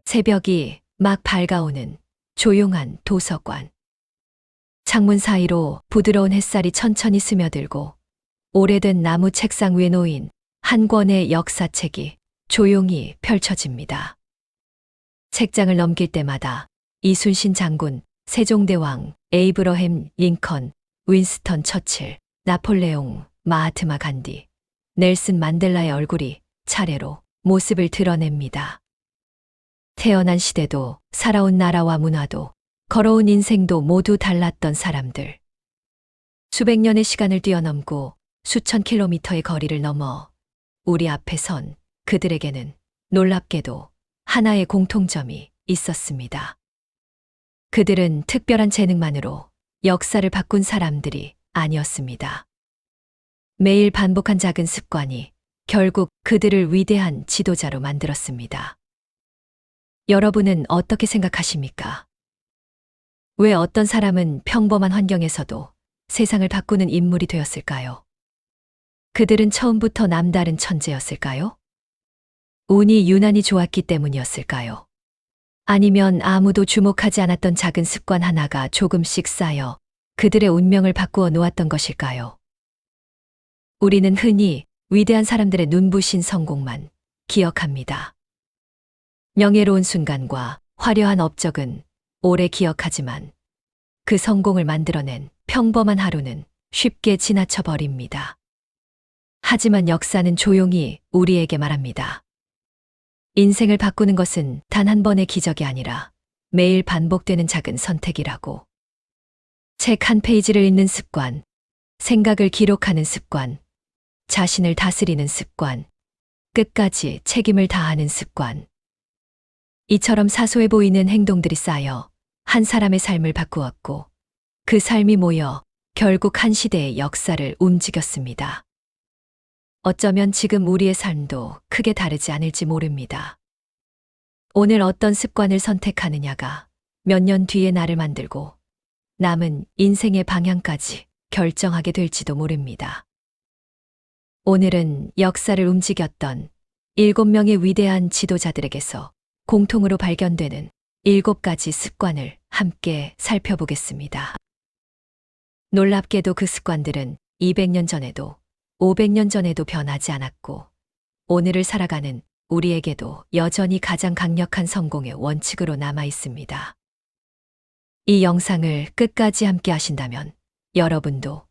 새벽이 막 밝아오는 조용한 도서관. 창문 사이로 부드러운 햇살이 천천히 스며들고 오래된 나무 책상 위에 놓인 한 권의 역사책이 조용히 펼쳐집니다. 책장을 넘길 때마다 이순신 장군, 세종대왕, 에이브러햄 링컨, 윈스턴 처칠, 나폴레옹, 마하트마 간디, 넬슨 만델라의 얼굴이 차례로 모습을 드러냅니다. 태어난 시대도 살아온 나라와 문화도 걸어온 인생도 모두 달랐던 사람들. 수백 년의 시간을 뛰어넘고 수천 킬로미터의 거리를 넘어 우리 앞에 선 그들에게는 놀랍게도 하나의 공통점이 있었습니다. 그들은 특별한 재능만으로 역사를 바꾼 사람들이 아니었습니다. 매일 반복한 작은 습관이 결국 그들을 위대한 지도자로 만들었습니다. 여러분은 어떻게 생각하십니까? 왜 어떤 사람은 평범한 환경에서도 세상을 바꾸는 인물이 되었을까요? 그들은 처음부터 남다른 천재였을까요? 운이 유난히 좋았기 때문이었을까요? 아니면 아무도 주목하지 않았던 작은 습관 하나가 조금씩 쌓여 그들의 운명을 바꾸어 놓았던 것일까요? 우리는 흔히 위대한 사람들의 눈부신 성공만 기억합니다. 명예로운 순간과 화려한 업적은 오래 기억하지만 그 성공을 만들어낸 평범한 하루는 쉽게 지나쳐 버립니다. 하지만 역사는 조용히 우리에게 말합니다. 인생을 바꾸는 것은 단 한 번의 기적이 아니라 매일 반복되는 작은 선택이라고. 책 한 페이지를 읽는 습관, 생각을 기록하는 습관, 자신을 다스리는 습관, 끝까지 책임을 다하는 습관. 이처럼 사소해 보이는 행동들이 쌓여 한 사람의 삶을 바꾸었고 그 삶이 모여 결국 한 시대의 역사를 움직였습니다. 어쩌면 지금 우리의 삶도 크게 다르지 않을지 모릅니다. 오늘 어떤 습관을 선택하느냐가 몇 년 뒤에 나를 만들고 남은 인생의 방향까지 결정하게 될지도 모릅니다. 오늘은 역사를 움직였던 7명의 위대한 지도자들에게서 공통으로 발견되는 7가지 습관을 함께 살펴보겠습니다. 놀랍게도 그 습관들은 200년 전에도 500년 전에도 변하지 않았고 오늘을 살아가는 우리에게도 여전히 가장 강력한 성공의 원칙으로 남아 있습니다. 이 영상을 끝까지 함께 하신다면 여러분도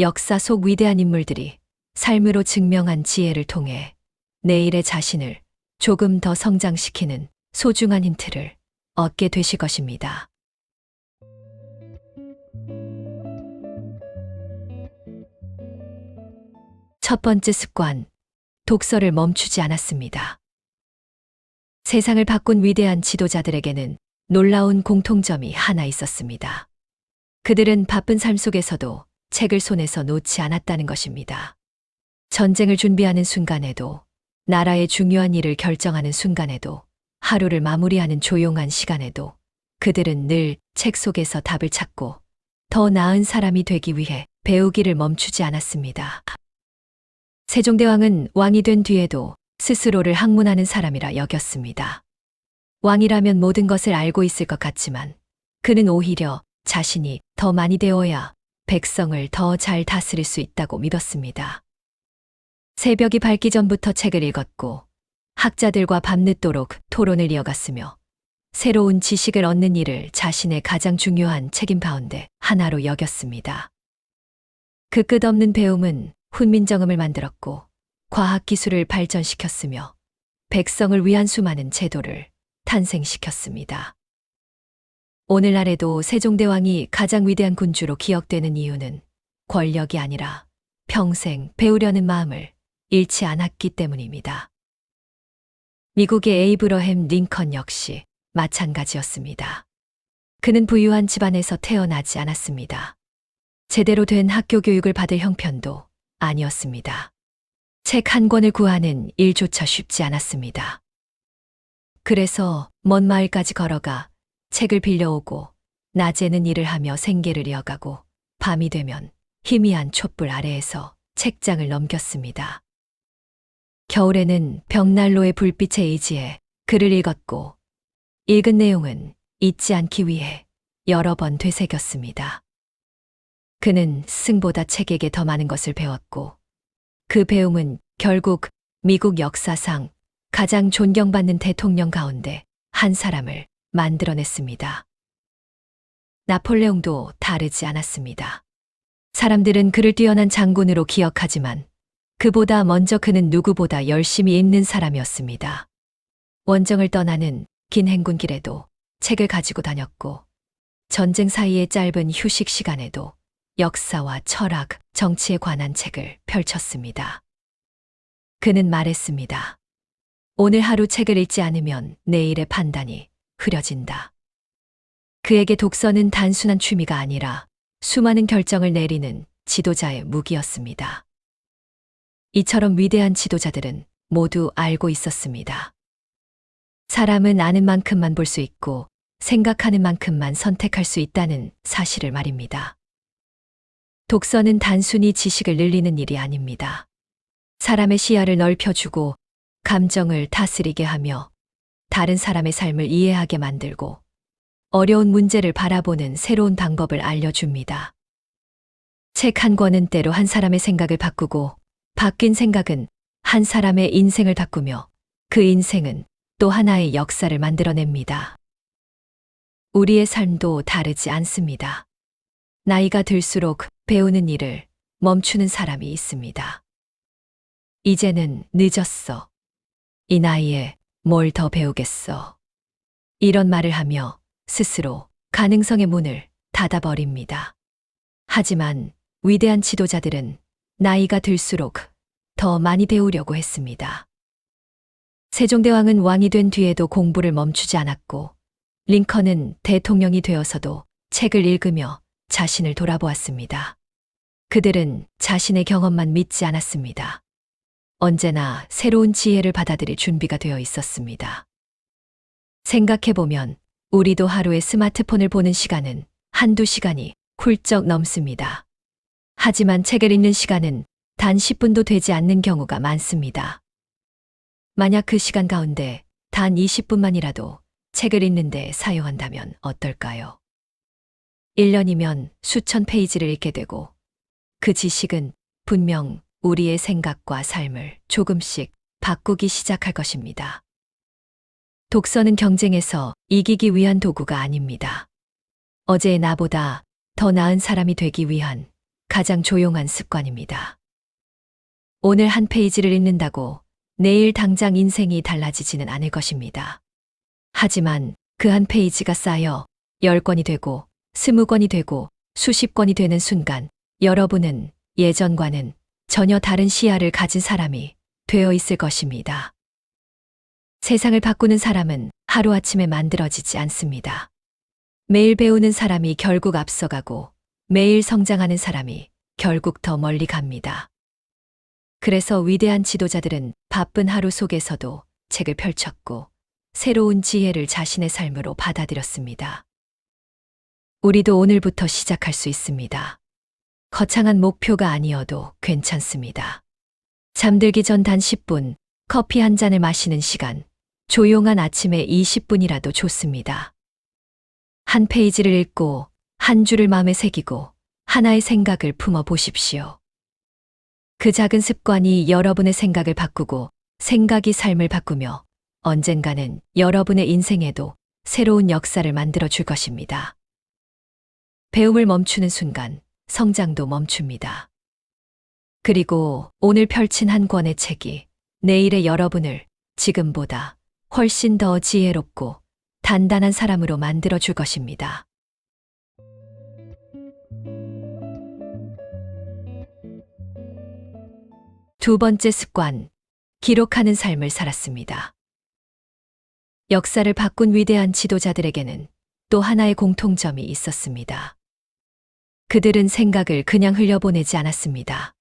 역사 속 위대한 인물들이 삶으로 증명한 지혜를 통해 내일의 자신을 조금 더 성장시키는 소중한 힌트를 얻게 되실 것입니다. 첫 번째 습관, 독서를 멈추지 않았습니다. 세상을 바꾼 위대한 지도자들에게는 놀라운 공통점이 하나 있었습니다. 그들은 바쁜 삶 속에서도 책을 손에서 놓지 않았다는 것입니다. 전쟁을 준비하는 순간에도, 나라의 중요한 일을 결정하는 순간에도, 하루를 마무리하는 조용한 시간에도 그들은 늘 책 속에서 답을 찾고 더 나은 사람이 되기 위해 배우기를 멈추지 않았습니다. 세종대왕은 왕이 된 뒤에도 스스로를 학문하는 사람이라 여겼습니다. 왕이라면 모든 것을 알고 있을 것 같지만 그는 오히려 자신이 더 많이 되어야 백성을 더 잘 다스릴 수 있다고 믿었습니다. 새벽이 밝기 전부터 책을 읽었고 학자들과 밤늦도록 토론을 이어갔으며 새로운 지식을 얻는 일을 자신의 가장 중요한 책임 가운데 하나로 여겼습니다. 그 끝없는 배움은 훈민정음을 만들었고 과학기술을 발전시켰으며 백성을 위한 수많은 제도를 탄생시켰습니다. 오늘날에도 세종대왕이 가장 위대한 군주로 기억되는 이유는 권력이 아니라 평생 배우려는 마음을 잃지 않았기 때문입니다. 미국의 에이브러햄 링컨 역시 마찬가지였습니다. 그는 부유한 집안에서 태어나지 않았습니다. 제대로 된 학교 교육을 받을 형편도 아니었습니다. 책 한 권을 구하는 일조차 쉽지 않았습니다. 그래서 먼 마을까지 걸어가 책을 빌려오고 낮에는 일을 하며 생계를 이어가고 밤이 되면 희미한 촛불 아래에서 책장을 넘겼습니다. 겨울에는 벽난로의 불빛에 의지해 글을 읽었고, 읽은 내용은 잊지 않기 위해 여러 번 되새겼습니다. 그는 승보다 책에게 더 많은 것을 배웠고, 그 배움은 결국 미국 역사상 가장 존경받는 대통령 가운데 한 사람을 만들어냈습니다. 나폴레옹도 다르지 않았습니다. 사람들은 그를 뛰어난 장군으로 기억하지만 그보다 먼저 그는 누구보다 열심히 읽는 사람이었습니다. 원정을 떠나는 긴 행군길에도 책을 가지고 다녔고, 전쟁 사이의 짧은 휴식 시간에도 역사와 철학, 정치에 관한 책을 펼쳤습니다. 그는 말했습니다. 오늘 하루 책을 읽지 않으면 내일의 판단이 흐려진다. 그에게 독서는 단순한 취미가 아니라 수많은 결정을 내리는 지도자의 무기였습니다. 이처럼 위대한 지도자들은 모두 알고 있었습니다. 사람은 아는 만큼만 볼 수 있고 생각하는 만큼만 선택할 수 있다는 사실을 말입니다. 독서는 단순히 지식을 늘리는 일이 아닙니다. 사람의 시야를 넓혀주고 감정을 다스리게 하며 다른 사람의 삶을 이해하게 만들고 어려운 문제를 바라보는 새로운 방법을 알려줍니다. 책 한 권은 때로 한 사람의 생각을 바꾸고 바뀐 생각은 한 사람의 인생을 바꾸며 그 인생은 또 하나의 역사를 만들어냅니다. 우리의 삶도 다르지 않습니다. 나이가 들수록 배우는 일을 멈추는 사람이 있습니다. 이제는 늦었어. 이 나이에 뭘 더 배우겠어. 이런 말을 하며 스스로 가능성의 문을 닫아버립니다. 하지만 위대한 지도자들은 나이가 들수록 더 많이 배우려고 했습니다. 세종대왕은 왕이 된 뒤에도 공부를 멈추지 않았고, 링컨은 대통령이 되어서도 책을 읽으며 자신을 돌아보았습니다. 그들은 자신의 경험만 믿지 않았습니다. 언제나 새로운 지혜를 받아들일 준비가 되어 있었습니다. 생각해보면 우리도 하루에 스마트폰을 보는 시간은 한두 시간이 훌쩍 넘습니다. 하지만 책을 읽는 시간은 단 10분도 되지 않는 경우가 많습니다. 만약 그 시간 가운데 단 20분만이라도 책을 읽는데 사용한다면 어떨까요? 1년이면 수천 페이지를 읽게 되고 그 지식은 분명 우리의 생각과 삶을 조금씩 바꾸기 시작할 것입니다. 독서는 경쟁에서 이기기 위한 도구가 아닙니다. 어제의 나보다 더 나은 사람이 되기 위한 가장 조용한 습관입니다. 오늘 한 페이지를 읽는다고 내일 당장 인생이 달라지지는 않을 것입니다. 하지만 그 한 페이지가 쌓여 10권이 되고 20권이 되고 수십 권이 되는 순간 여러분은 예전과는 전혀 다른 시야를 가진 사람이 되어 있을 것입니다. 세상을 바꾸는 사람은 하루아침에 만들어지지 않습니다. 매일 배우는 사람이 결국 앞서가고 매일 성장하는 사람이 결국 더 멀리 갑니다. 그래서 위대한 지도자들은 바쁜 하루 속에서도 책을 펼쳤고 새로운 지혜를 자신의 삶으로 받아들였습니다. 우리도 오늘부터 시작할 수 있습니다. 거창한 목표가 아니어도 괜찮습니다. 잠들기 전 단 10분, 커피 한 잔을 마시는 시간, 조용한 아침에 20분이라도 좋습니다. 한 페이지를 읽고 한 줄을 마음에 새기고 하나의 생각을 품어 보십시오. 그 작은 습관이 여러분의 생각을 바꾸고 생각이 삶을 바꾸며 언젠가는 여러분의 인생에도 새로운 역사를 만들어 줄 것입니다. 배움을 멈추는 순간 성장도 멈춥니다. 그리고 오늘 펼친 한 권의 책이 내일의 여러분을 지금보다 훨씬 더 지혜롭고 단단한 사람으로 만들어 줄 것입니다. 두 번째 습관, 기록하는 삶을 살았습니다. 역사를 바꾼 위대한 지도자들에게는 또 하나의 공통점이 있었습니다. 그들은 생각을 그냥 흘려보내지 않았습니다.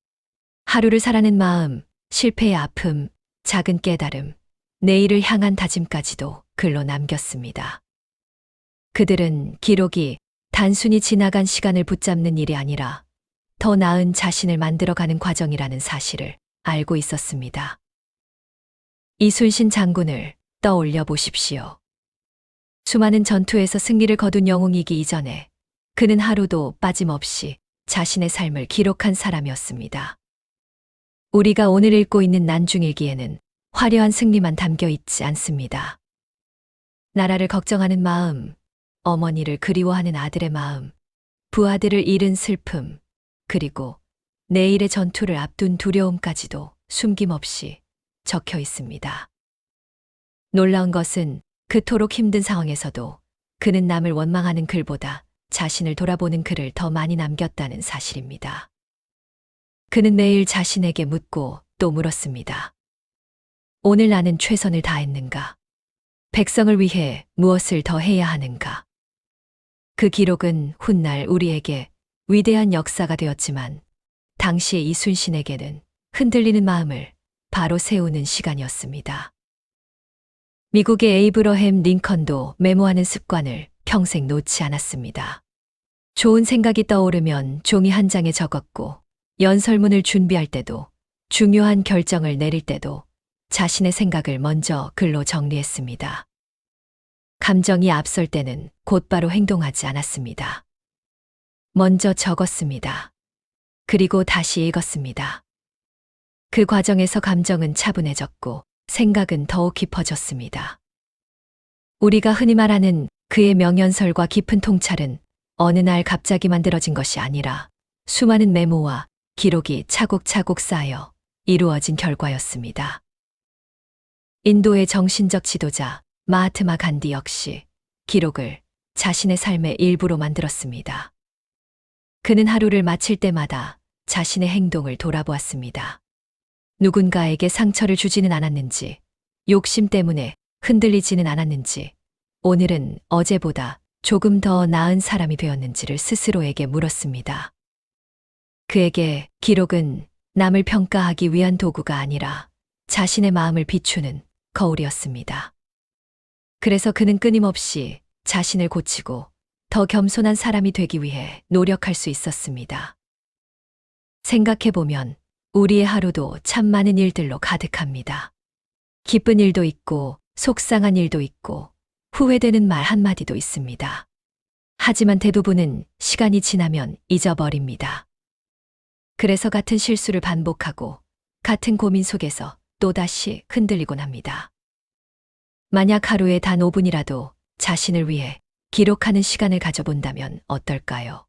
하루를 살아낸 마음, 실패의 아픔, 작은 깨달음, 내일을 향한 다짐까지도 글로 남겼습니다. 그들은 기록이 단순히 지나간 시간을 붙잡는 일이 아니라 더 나은 자신을 만들어가는 과정이라는 사실을 알고 있었습니다. 이순신 장군을 떠올려 보십시오. 수많은 전투에서 승리를 거둔 영웅이기 이전에 그는 하루도 빠짐없이 자신의 삶을 기록한 사람이었습니다. 우리가 오늘 읽고 있는 난중일기에는 화려한 승리만 담겨 있지 않습니다. 나라를 걱정하는 마음, 어머니를 그리워하는 아들의 마음, 부하들을 잃은 슬픔, 그리고 내일의 전투를 앞둔 두려움까지도 숨김없이 적혀 있습니다. 놀라운 것은 그토록 힘든 상황에서도 그는 남을 원망하는 글보다 자신을 돌아보는 글을 더 많이 남겼다는 사실입니다. 그는 매일 자신에게 묻고 또 물었습니다. 오늘 나는 최선을 다했는가? 백성을 위해 무엇을 더 해야 하는가? 그 기록은 훗날 우리에게 위대한 역사가 되었지만 당시의 이순신에게는 흔들리는 마음을 바로 세우는 시간이었습니다. 미국의 에이브러햄 링컨도 메모하는 습관을 평생 놓지 않았습니다. 좋은 생각이 떠오르면 종이 한 장에 적었고 연설문을 준비할 때도 중요한 결정을 내릴 때도 자신의 생각을 먼저 글로 정리했습니다. 감정이 앞설 때는 곧바로 행동하지 않았습니다. 먼저 적었습니다. 그리고 다시 읽었습니다. 그 과정에서 감정은 차분해졌고 생각은 더욱 깊어졌습니다. 우리가 흔히 말하는 그의 명연설과 깊은 통찰은 어느 날 갑자기 만들어진 것이 아니라 수많은 메모와 기록이 차곡차곡 쌓여 이루어진 결과였습니다. 인도의 정신적 지도자 마하트마 간디 역시 기록을 자신의 삶의 일부로 만들었습니다. 그는 하루를 마칠 때마다 자신의 행동을 돌아보았습니다. 누군가에게 상처를 주지는 않았는지, 욕심 때문에 흔들리지는 않았는지, 오늘은 어제보다 조금 더 나은 사람이 되었는지를 스스로에게 물었습니다. 그에게 기록은 남을 평가하기 위한 도구가 아니라 자신의 마음을 비추는 거울이었습니다. 그래서 그는 끊임없이 자신을 고치고 더 겸손한 사람이 되기 위해 노력할 수 있었습니다. 생각해보면 우리의 하루도 참 많은 일들로 가득합니다. 기쁜 일도 있고 속상한 일도 있고 후회되는 말 한마디도 있습니다. 하지만 대부분은 시간이 지나면 잊어버립니다. 그래서 같은 실수를 반복하고 같은 고민 속에서 또다시 흔들리곤 합니다. 만약 하루에 단 5분이라도 자신을 위해 기록하는 시간을 가져본다면 어떨까요?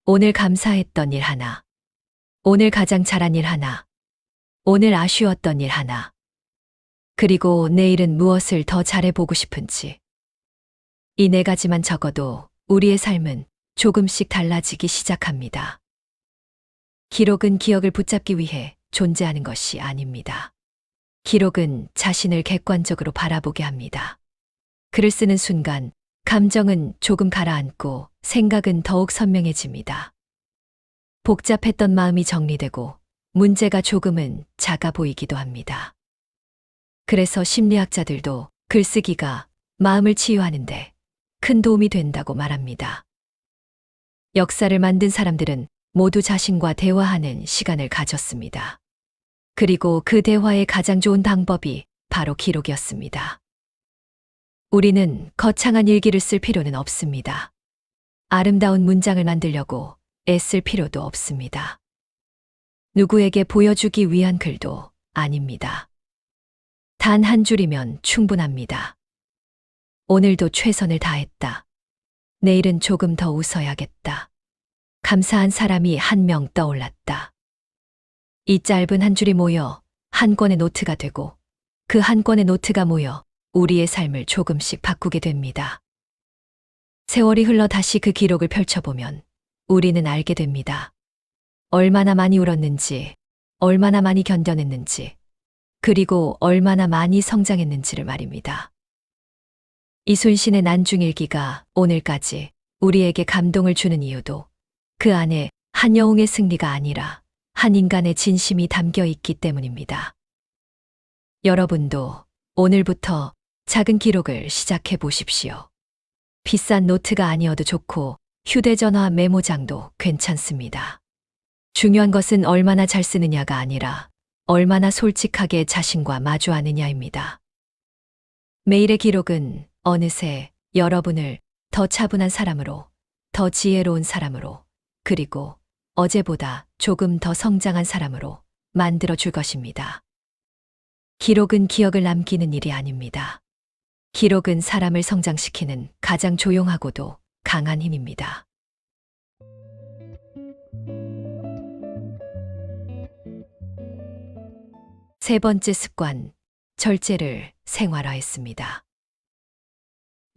오늘 감사했던 일 하나, 오늘 가장 잘한 일 하나, 오늘 아쉬웠던 일 하나, 그리고 내일은 무엇을 더 잘해보고 싶은지. 이 4가지만 적어도 우리의 삶은 조금씩 달라지기 시작합니다. 기록은 기억을 붙잡기 위해 존재하는 것이 아닙니다. 기록은 자신을 객관적으로 바라보게 합니다. 글을 쓰는 순간 감정은 조금 가라앉고 생각은 더욱 선명해집니다. 복잡했던 마음이 정리되고 문제가 조금은 작아 보이기도 합니다. 그래서 심리학자들도 글쓰기가 마음을 치유하는데 큰 도움이 된다고 말합니다. 역사를 만든 사람들은 모두 자신과 대화하는 시간을 가졌습니다. 그리고 그 대화의 가장 좋은 방법이 바로 기록이었습니다. 우리는 거창한 일기를 쓸 필요는 없습니다. 아름다운 문장을 만들려고 애쓸 필요도 없습니다. 누구에게 보여주기 위한 글도 아닙니다. 단 한 줄이면 충분합니다. 오늘도 최선을 다했다. 내일은 조금 더 웃어야겠다. 감사한 사람이 한 명 떠올랐다. 이 짧은 한 줄이 모여 한 권의 노트가 되고 그 한 권의 노트가 모여 우리의 삶을 조금씩 바꾸게 됩니다. 세월이 흘러 다시 그 기록을 펼쳐보면 우리는 알게 됩니다. 얼마나 많이 울었는지, 얼마나 많이 견뎌냈는지, 그리고 얼마나 많이 성장했는지를 말입니다. 이순신의 난중일기가 오늘까지 우리에게 감동을 주는 이유도 그 안에 한 영웅의 승리가 아니라 한 인간의 진심이 담겨 있기 때문입니다. 여러분도 오늘부터 작은 기록을 시작해 보십시오. 비싼 노트가 아니어도 좋고 휴대전화 메모장도 괜찮습니다. 중요한 것은 얼마나 잘 쓰느냐가 아니라 얼마나 솔직하게 자신과 마주하느냐입니다. 메일의 기록은 어느새 여러분을 더 차분한 사람으로, 더 지혜로운 사람으로, 그리고 어제보다 조금 더 성장한 사람으로 만들어 줄 것입니다. 기록은 기억을 남기는 일이 아닙니다. 기록은 사람을 성장시키는 가장 조용하고도 강한 힘입니다. 세 번째 습관, 절제를 생활화했습니다.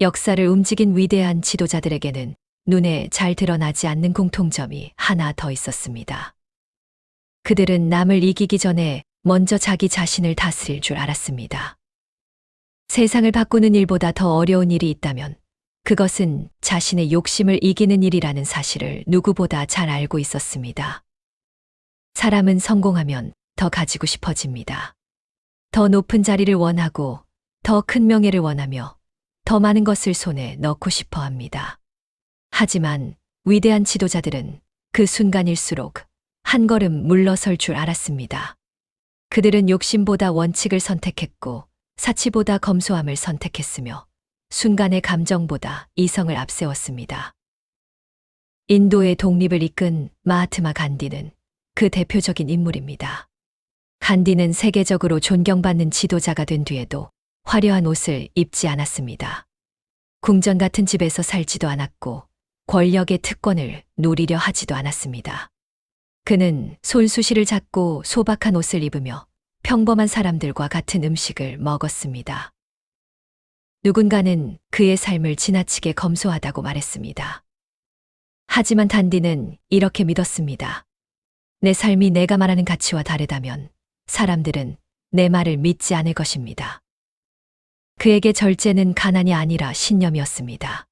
역사를 움직인 위대한 지도자들에게는 눈에 잘 드러나지 않는 공통점이 하나 더 있었습니다. 그들은 남을 이기기 전에 먼저 자기 자신을 다스릴 줄 알았습니다. 세상을 바꾸는 일보다 더 어려운 일이 있다면 그것은 자신의 욕심을 이기는 일이라는 사실을 누구보다 잘 알고 있었습니다. 사람은 성공하면 더 가지고 싶어집니다. 더 높은 자리를 원하고 더 큰 명예를 원하며 더 많은 것을 손에 넣고 싶어 합니다. 하지만 위대한 지도자들은 그 순간일수록 한 걸음 물러설 줄 알았습니다. 그들은 욕심보다 원칙을 선택했고 사치보다 검소함을 선택했으며 순간의 감정보다 이성을 앞세웠습니다. 인도의 독립을 이끈 마하트마 간디는 그 대표적인 인물입니다. 간디는 세계적으로 존경받는 지도자가 된 뒤에도 화려한 옷을 입지 않았습니다. 궁전 같은 집에서 살지도 않았고 권력의 특권을 누리려 하지도 않았습니다. 그는 손수시를 잡고 소박한 옷을 입으며 평범한 사람들과 같은 음식을 먹었습니다. 누군가는 그의 삶을 지나치게 검소하다고 말했습니다. 하지만 단디는 이렇게 믿었습니다. 내 삶이 내가 말하는 가치와 다르다면 사람들은 내 말을 믿지 않을 것입니다. 그에게 절제는 가난이 아니라 신념이었습니다.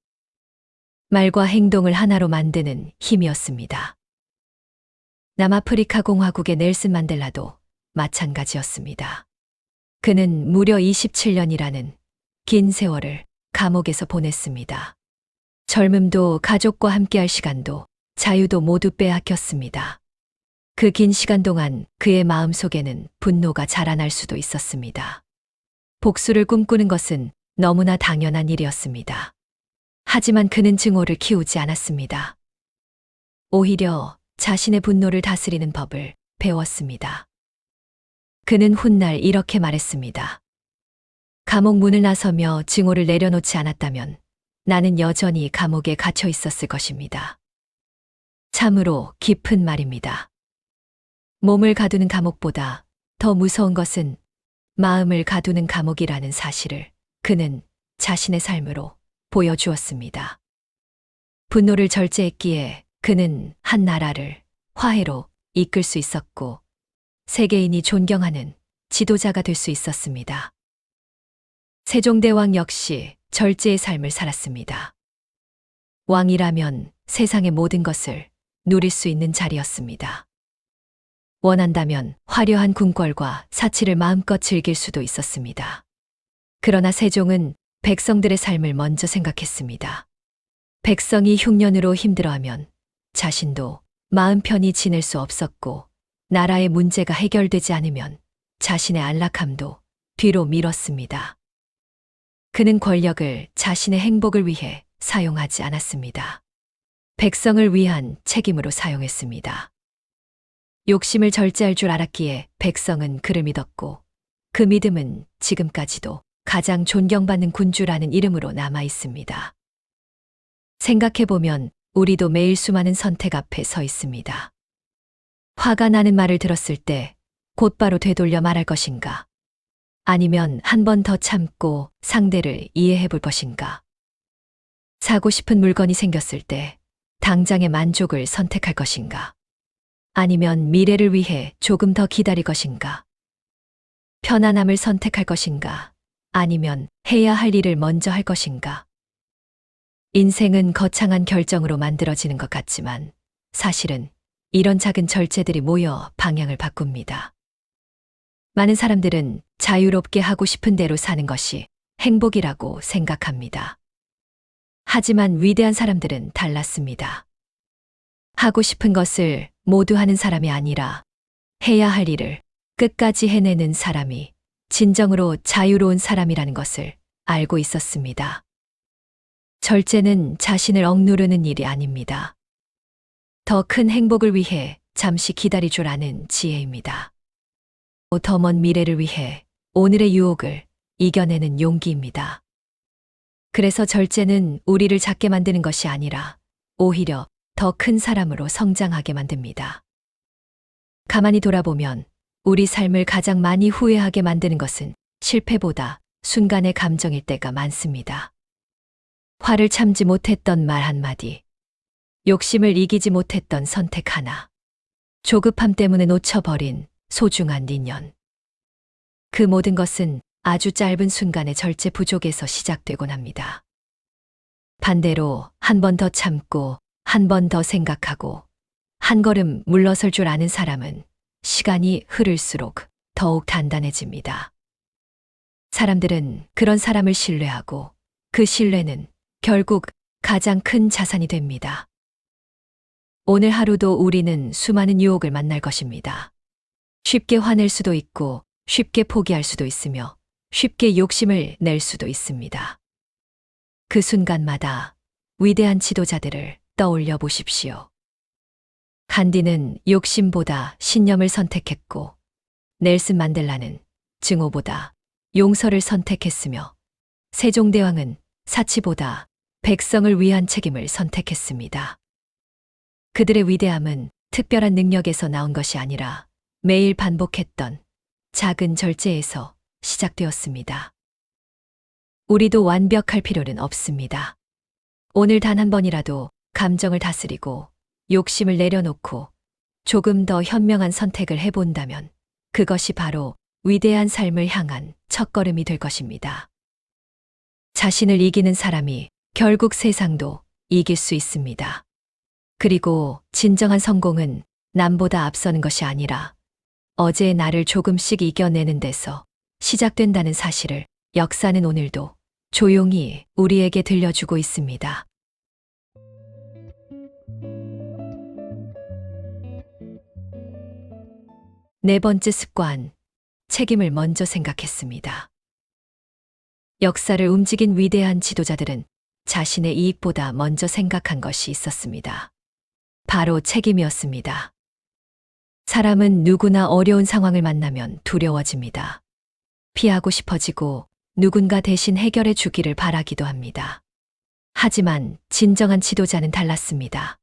말과 행동을 하나로 만드는 힘이었습니다. 남아프리카 공화국의 넬슨 만델라도 마찬가지였습니다. 그는 무려 27년이라는 긴 세월을 감옥에서 보냈습니다. 젊음도 가족과 함께할 시간도 자유도 모두 빼앗겼습니다. 그 긴 시간 동안 그의 마음속에는 분노가 자라날 수도 있었습니다. 복수를 꿈꾸는 것은 너무나 당연한 일이었습니다. 하지만 그는 증오를 키우지 않았습니다. 오히려 자신의 분노를 다스리는 법을 배웠습니다. 그는 훗날 이렇게 말했습니다. 감옥 문을 나서며 증오를 내려놓지 않았다면 나는 여전히 감옥에 갇혀 있었을 것입니다. 참으로 깊은 말입니다. 몸을 가두는 감옥보다 더 무서운 것은 마음을 가두는 감옥이라는 사실을 그는 자신의 삶으로 보여주었습니다. 분노를 절제했기에 그는 한 나라를 화해로 이끌 수 있었고 세계인이 존경하는 지도자가 될 수 있었습니다. 세종대왕 역시 절제의 삶을 살았습니다. 왕이라면 세상의 모든 것을 누릴 수 있는 자리였습니다. 원한다면 화려한 궁궐과 사치를 마음껏 즐길 수도 있었습니다. 그러나 세종은 백성들의 삶을 먼저 생각했습니다. 백성이 흉년으로 힘들어하면 자신도 마음 편히 지낼 수 없었고 나라의 문제가 해결되지 않으면 자신의 안락함도 뒤로 미뤘습니다. 그는 권력을 자신의 행복을 위해 사용하지 않았습니다. 백성을 위한 책임으로 사용했습니다. 욕심을 절제할 줄 알았기에 백성은 그를 믿었고 그 믿음은 지금까지도 가장 존경받는 군주라는 이름으로 남아 있습니다. 생각해보면 우리도 매일 수많은 선택 앞에 서 있습니다. 화가 나는 말을 들었을 때 곧바로 되돌려 말할 것인가? 아니면 한 번 더 참고 상대를 이해해 볼 것인가? 사고 싶은 물건이 생겼을 때 당장의 만족을 선택할 것인가? 아니면 미래를 위해 조금 더 기다릴 것인가? 편안함을 선택할 것인가? 아니면 해야 할 일을 먼저 할 것인가? 인생은 거창한 결정으로 만들어지는 것 같지만 사실은 이런 작은 절제들이 모여 방향을 바꿉니다. 많은 사람들은 자유롭게 하고 싶은 대로 사는 것이 행복이라고 생각합니다. 하지만 위대한 사람들은 달랐습니다. 하고 싶은 것을 모두 하는 사람이 아니라 해야 할 일을 끝까지 해내는 사람이 진정으로 자유로운 사람이라는 것을 알고 있었습니다. 절제는 자신을 억누르는 일이 아닙니다. 더 큰 행복을 위해 잠시 기다릴 줄 아는 지혜입니다. 더 먼 미래를 위해 오늘의 유혹을 이겨내는 용기입니다. 그래서 절제는 우리를 작게 만드는 것이 아니라 오히려 더 큰 사람으로 성장하게 만듭니다. 가만히 돌아보면 우리 삶을 가장 많이 후회하게 만드는 것은 실패보다 순간의 감정일 때가 많습니다. 화를 참지 못했던 말 한마디, 욕심을 이기지 못했던 선택 하나, 조급함 때문에 놓쳐버린 소중한 인연. 그 모든 것은 아주 짧은 순간의 절제 부족에서 시작되곤 합니다. 반대로 한 번 더 참고 한 번 더 생각하고 한 걸음 물러설 줄 아는 사람은 시간이 흐를수록 더욱 단단해집니다. 사람들은 그런 사람을 신뢰하고 그 신뢰는 결국 가장 큰 자산이 됩니다. 오늘 하루도 우리는 수많은 유혹을 만날 것입니다. 쉽게 화낼 수도 있고 쉽게 포기할 수도 있으며 쉽게 욕심을 낼 수도 있습니다. 그 순간마다 위대한 지도자들을 떠올려 보십시오. 간디는 욕심보다 신념을 선택했고, 넬슨 만델라는 증오보다 용서를 선택했으며, 세종대왕은 사치보다 백성을 위한 책임을 선택했습니다. 그들의 위대함은 특별한 능력에서 나온 것이 아니라 매일 반복했던 작은 절제에서 시작되었습니다. 우리도 완벽할 필요는 없습니다. 오늘 단 한 번이라도 감정을 다스리고 욕심을 내려놓고 조금 더 현명한 선택을 해본다면 그것이 바로 위대한 삶을 향한 첫걸음이 될 것입니다. 자신을 이기는 사람이 결국 세상도 이길 수 있습니다. 그리고 진정한 성공은 남보다 앞서는 것이 아니라 어제의 나를 조금씩 이겨내는 데서 시작된다는 사실을 역사는 오늘도 조용히 우리에게 들려주고 있습니다. 네 번째 습관, 책임을 먼저 생각했습니다. 역사를 움직인 위대한 지도자들은 자신의 이익보다 먼저 생각한 것이 있었습니다. 바로 책임이었습니다. 사람은 누구나 어려운 상황을 만나면 두려워집니다. 피하고 싶어지고 누군가 대신 해결해 주기를 바라기도 합니다. 하지만 진정한 지도자는 달랐습니다.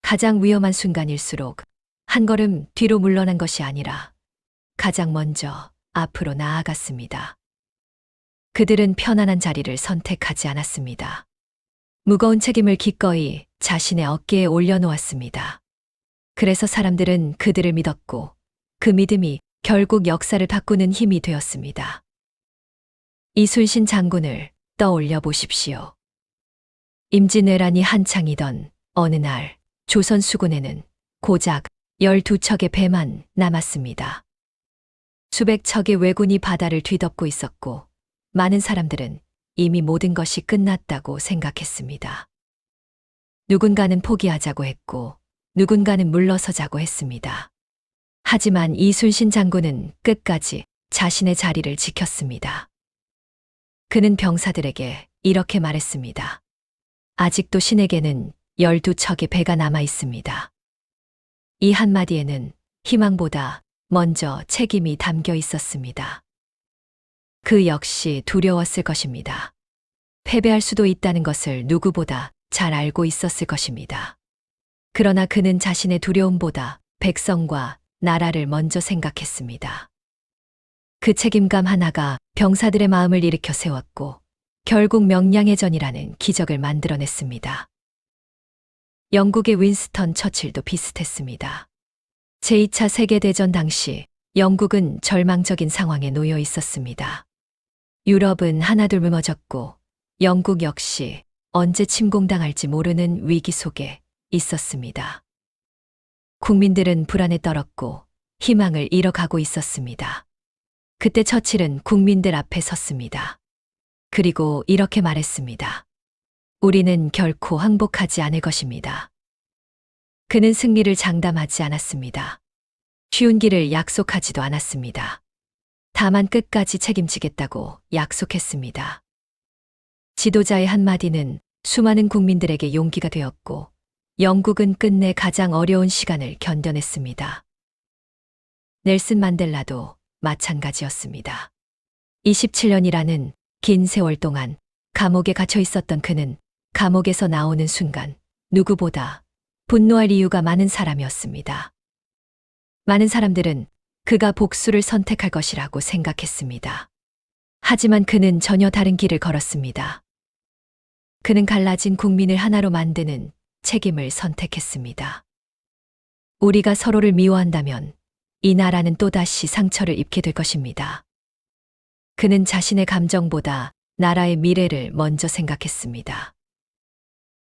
가장 위험한 순간일수록 한 걸음 뒤로 물러난 것이 아니라 가장 먼저 앞으로 나아갔습니다. 그들은 편안한 자리를 선택하지 않았습니다. 무거운 책임을 기꺼이 자신의 어깨에 올려놓았습니다. 그래서 사람들은 그들을 믿었고 그 믿음이 결국 역사를 바꾸는 힘이 되었습니다. 이순신 장군을 떠올려 보십시오. 임진왜란이 한창이던 어느 날 조선 수군에는 고작 12척의 배만 남았습니다. 수백 척의 왜군이 바다를 뒤덮고 있었고 많은 사람들은 이미 모든 것이 끝났다고 생각했습니다. 누군가는 포기하자고 했고 누군가는 물러서자고 했습니다. 하지만 이순신 장군은 끝까지 자신의 자리를 지켰습니다. 그는 병사들에게 이렇게 말했습니다. 아직도 신에게는 12척의 배가 남아 있습니다. 이 한마디에는 희망보다 먼저 책임이 담겨 있었습니다. 그 역시 두려웠을 것입니다. 패배할 수도 있다는 것을 누구보다 잘 알고 있었을 것입니다. 그러나 그는 자신의 두려움보다 백성과 나라를 먼저 생각했습니다. 그 책임감 하나가 병사들의 마음을 일으켜 세웠고 결국 명량의 전이라는 기적을 만들어냈습니다. 영국의 윈스턴 처칠도 비슷했습니다. 제2차 세계대전 당시 영국은 절망적인 상황에 놓여 있었습니다. 유럽은 하나둘 무너졌고 영국 역시 언제 침공당할지 모르는 위기 속에 있었습니다. 국민들은 불안에 떨었고 희망을 잃어가고 있었습니다. 그때 처칠은 국민들 앞에 섰습니다. 그리고 이렇게 말했습니다. 우리는 결코 항복하지 않을 것입니다. 그는 승리를 장담하지 않았습니다. 쉬운 길을 약속하지도 않았습니다. 다만 끝까지 책임지겠다고 약속했습니다. 지도자의 한마디는 수많은 국민들에게 용기가 되었고, 영국은 끝내 가장 어려운 시간을 견뎌냈습니다. 넬슨 만델라도 마찬가지였습니다. 27년이라는 긴 세월 동안 감옥에 갇혀 있었던 그는 감옥에서 나오는 순간 누구보다 분노할 이유가 많은 사람이었습니다. 많은 사람들은 그가 복수를 선택할 것이라고 생각했습니다. 하지만 그는 전혀 다른 길을 걸었습니다. 그는 갈라진 국민을 하나로 만드는 책임을 선택했습니다. 우리가 서로를 미워한다면 이 나라는 또다시 상처를 입게 될 것입니다. 그는 자신의 감정보다 나라의 미래를 먼저 생각했습니다.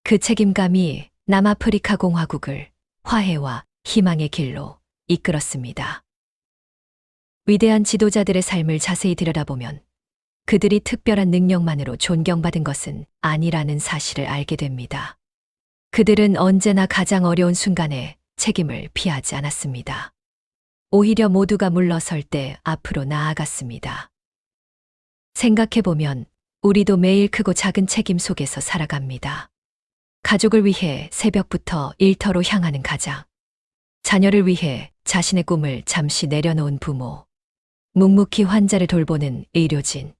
그 책임감이 남아프리카 공화국을 화해와 희망의 길로 이끌었습니다. 위대한 지도자들의 삶을 자세히 들여다보면 그들이 특별한 능력만으로 존경받은 것은 아니라는 사실을 알게 됩니다. 그들은 언제나 가장 어려운 순간에 책임을 피하지 않았습니다. 오히려 모두가 물러설 때 앞으로 나아갔습니다. 생각해보면 우리도 매일 크고 작은 책임 속에서 살아갑니다. 가족을 위해 새벽부터 일터로 향하는 가장, 자녀를 위해 자신의 꿈을 잠시 내려놓은 부모, 묵묵히 환자를 돌보는 의료진,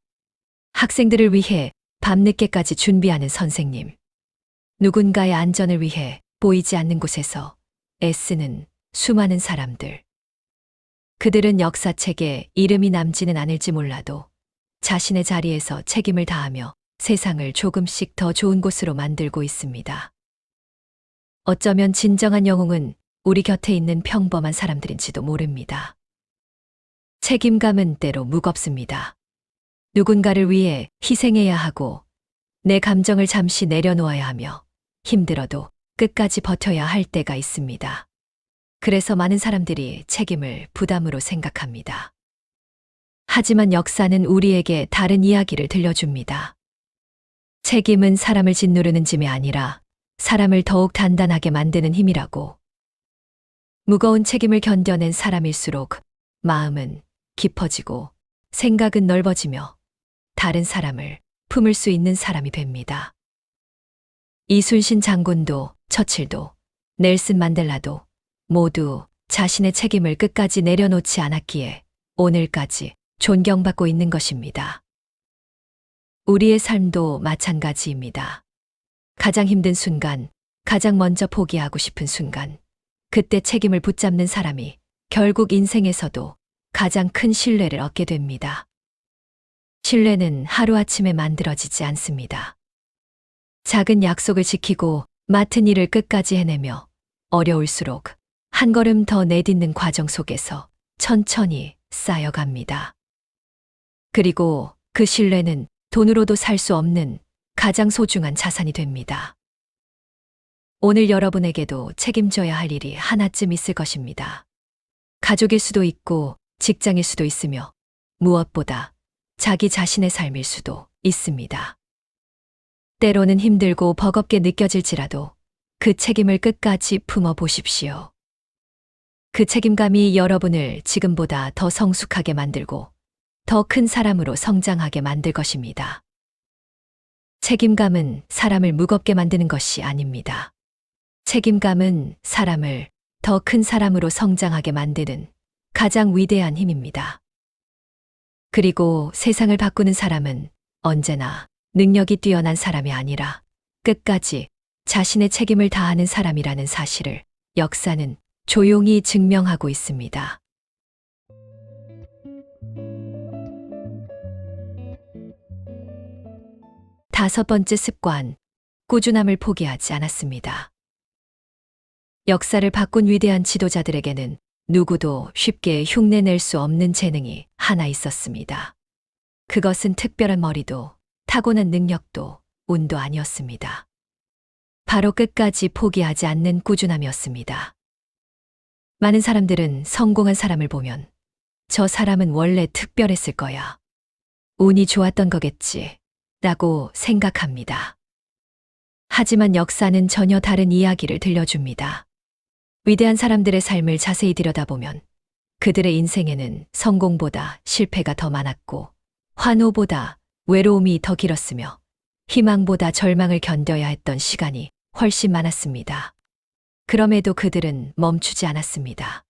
학생들을 위해 밤늦게까지 준비하는 선생님, 누군가의 안전을 위해 보이지 않는 곳에서 애쓰는 수많은 사람들. 그들은 역사책에 이름이 남지는 않을지 몰라도 자신의 자리에서 책임을 다하며 세상을 조금씩 더 좋은 곳으로 만들고 있습니다. 어쩌면 진정한 영웅은 우리 곁에 있는 평범한 사람들인지도 모릅니다. 책임감은 때로 무겁습니다. 누군가를 위해 희생해야 하고 내 감정을 잠시 내려놓아야 하며 힘들어도 끝까지 버텨야 할 때가 있습니다. 그래서 많은 사람들이 책임을 부담으로 생각합니다. 하지만 역사는 우리에게 다른 이야기를 들려줍니다. 책임은 사람을 짓누르는 짐이 아니라 사람을 더욱 단단하게 만드는 힘이라고. 무거운 책임을 견뎌낸 사람일수록 마음은 깊어지고 생각은 넓어지며 다른 사람을 품을 수 있는 사람이 됩니다. 이순신 장군도 처칠도 넬슨 만델라도 모두 자신의 책임을 끝까지 내려놓지 않았기에 오늘까지 존경받고 있는 것입니다. 우리의 삶도 마찬가지입니다. 가장 힘든 순간, 가장 먼저 포기하고 싶은 순간, 그때 책임을 붙잡는 사람이 결국 인생에서도 가장 큰 신뢰를 얻게 됩니다. 신뢰는 하루아침에 만들어지지 않습니다. 작은 약속을 지키고 맡은 일을 끝까지 해내며 어려울수록 한 걸음 더 내딛는 과정 속에서 천천히 쌓여갑니다. 그리고 그 신뢰는 돈으로도 살 수 없는 가장 소중한 자산이 됩니다. 오늘 여러분에게도 책임져야 할 일이 하나쯤 있을 것입니다. 가족일 수도 있고 직장일 수도 있으며 무엇보다 자기 자신의 삶일 수도 있습니다. 때로는 힘들고 버겁게 느껴질지라도 그 책임을 끝까지 품어 보십시오. 그 책임감이 여러분을 지금보다 더 성숙하게 만들고 더 큰 사람으로 성장하게 만들 것입니다. 책임감은 사람을 무겁게 만드는 것이 아닙니다. 책임감은 사람을 더 큰 사람으로 성장하게 만드는 가장 위대한 힘입니다. 그리고 세상을 바꾸는 사람은 언제나 능력이 뛰어난 사람이 아니라 끝까지 자신의 책임을 다하는 사람이라는 사실을 역사는 조용히 증명하고 있습니다. 다섯 번째 습관, 꾸준함을 포기하지 않았습니다. 역사를 바꾼 위대한 지도자들에게는 누구도 쉽게 흉내낼 수 없는 재능이 하나 있었습니다. 그것은 특별한 머리도 타고난 능력도 운도 아니었습니다. 바로 끝까지 포기하지 않는 꾸준함이었습니다. 많은 사람들은 성공한 사람을 보면 저 사람은 원래 특별했을 거야. 운이 좋았던 거겠지. 라고 생각합니다. 하지만 역사는 전혀 다른 이야기를 들려줍니다. 위대한 사람들의 삶을 자세히 들여다보면 그들의 인생에는 성공보다 실패가 더 많았고 환호보다 외로움이 더 길었으며 희망보다 절망을 견뎌야 했던 시간이 훨씬 많았습니다. 그럼에도 그들은 멈추지 않았습니다.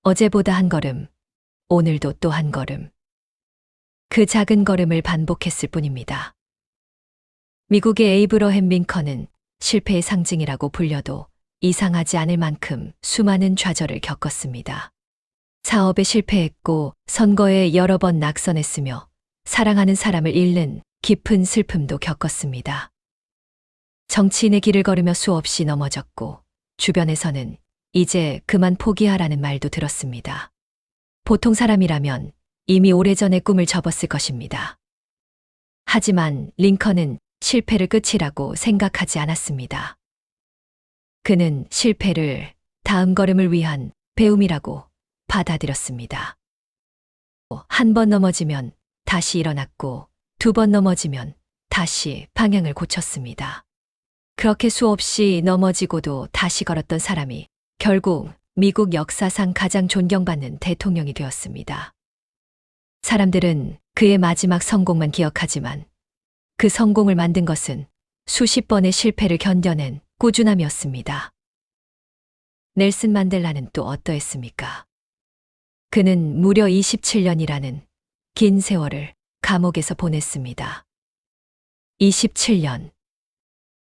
어제보다 한 걸음, 오늘도 또 한 걸음. 그 작은 걸음을 반복했을 뿐입니다. 미국의 에이브러햄 링컨은 실패의 상징이라고 불려도 이상하지 않을 만큼 수많은 좌절을 겪었습니다. 사업에 실패했고 선거에 여러 번 낙선했으며 사랑하는 사람을 잃는 깊은 슬픔도 겪었습니다. 정치인의 길을 걸으며 수없이 넘어졌고 주변에서는 이제 그만 포기하라는 말도 들었습니다. 보통 사람이라면 이미 오래전에 꿈을 접었을 것입니다. 하지만 링컨은 실패를 끝이라고 생각하지 않았습니다. 그는 실패를 다음 걸음을 위한 배움이라고 받아들였습니다. 한 번 넘어지면 다시 일어났고 두 번 넘어지면 다시 방향을 고쳤습니다. 그렇게 수없이 넘어지고도 다시 걸었던 사람이 결국 미국 역사상 가장 존경받는 대통령이 되었습니다. 사람들은 그의 마지막 성공만 기억하지만 그 성공을 만든 것은 수십 번의 실패를 견뎌낸 꾸준함이었습니다. 넬슨 만델라는 또 어떠했습니까? 그는 무려 27년이라는 긴 세월을 감옥에서 보냈습니다. 27년.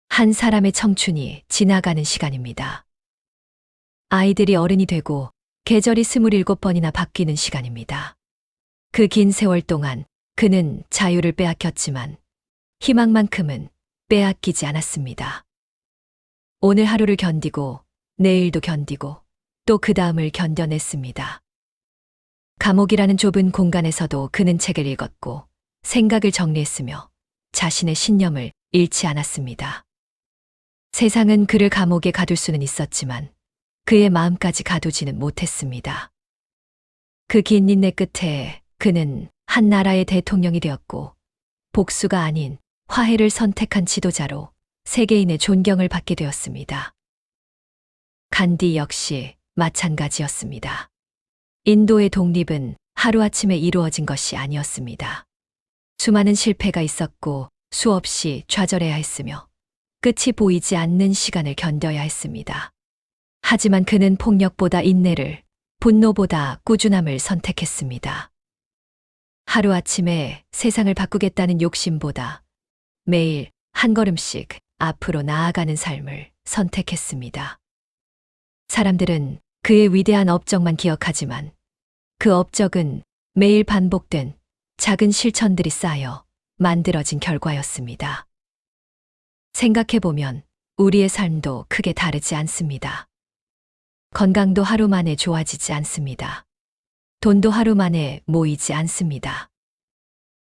한 사람의 청춘이 지나가는 시간입니다. 아이들이 어른이 되고 계절이 27번이나 바뀌는 시간입니다. 그 긴 세월 동안 그는 자유를 빼앗겼지만 희망만큼은 빼앗기지 않았습니다. 오늘 하루를 견디고 내일도 견디고 또 그 다음을 견뎌냈습니다. 감옥이라는 좁은 공간에서도 그는 책을 읽었고 생각을 정리했으며 자신의 신념을 잃지 않았습니다. 세상은 그를 감옥에 가둘 수는 있었지만 그의 마음까지 가두지는 못했습니다. 그 긴 인내 끝에 그는 한 나라의 대통령이 되었고 복수가 아닌 화해를 선택한 지도자로 세계인의 존경을 받게 되었습니다. 간디 역시 마찬가지였습니다. 인도의 독립은 하루아침에 이루어진 것이 아니었습니다. 수많은 실패가 있었고 수없이 좌절해야 했으며 끝이 보이지 않는 시간을 견뎌야 했습니다. 하지만 그는 폭력보다 인내를, 분노보다 꾸준함을 선택했습니다. 하루아침에 세상을 바꾸겠다는 욕심보다 매일 한 걸음씩 앞으로 나아가는 삶을 선택했습니다. 사람들은 그의 위대한 업적만 기억하지만 그 업적은 매일 반복된 작은 실천들이 쌓여 만들어진 결과였습니다. 생각해보면 우리의 삶도 크게 다르지 않습니다. 건강도 하루 만에 좋아지지 않습니다. 돈도 하루 만에 모이지 않습니다.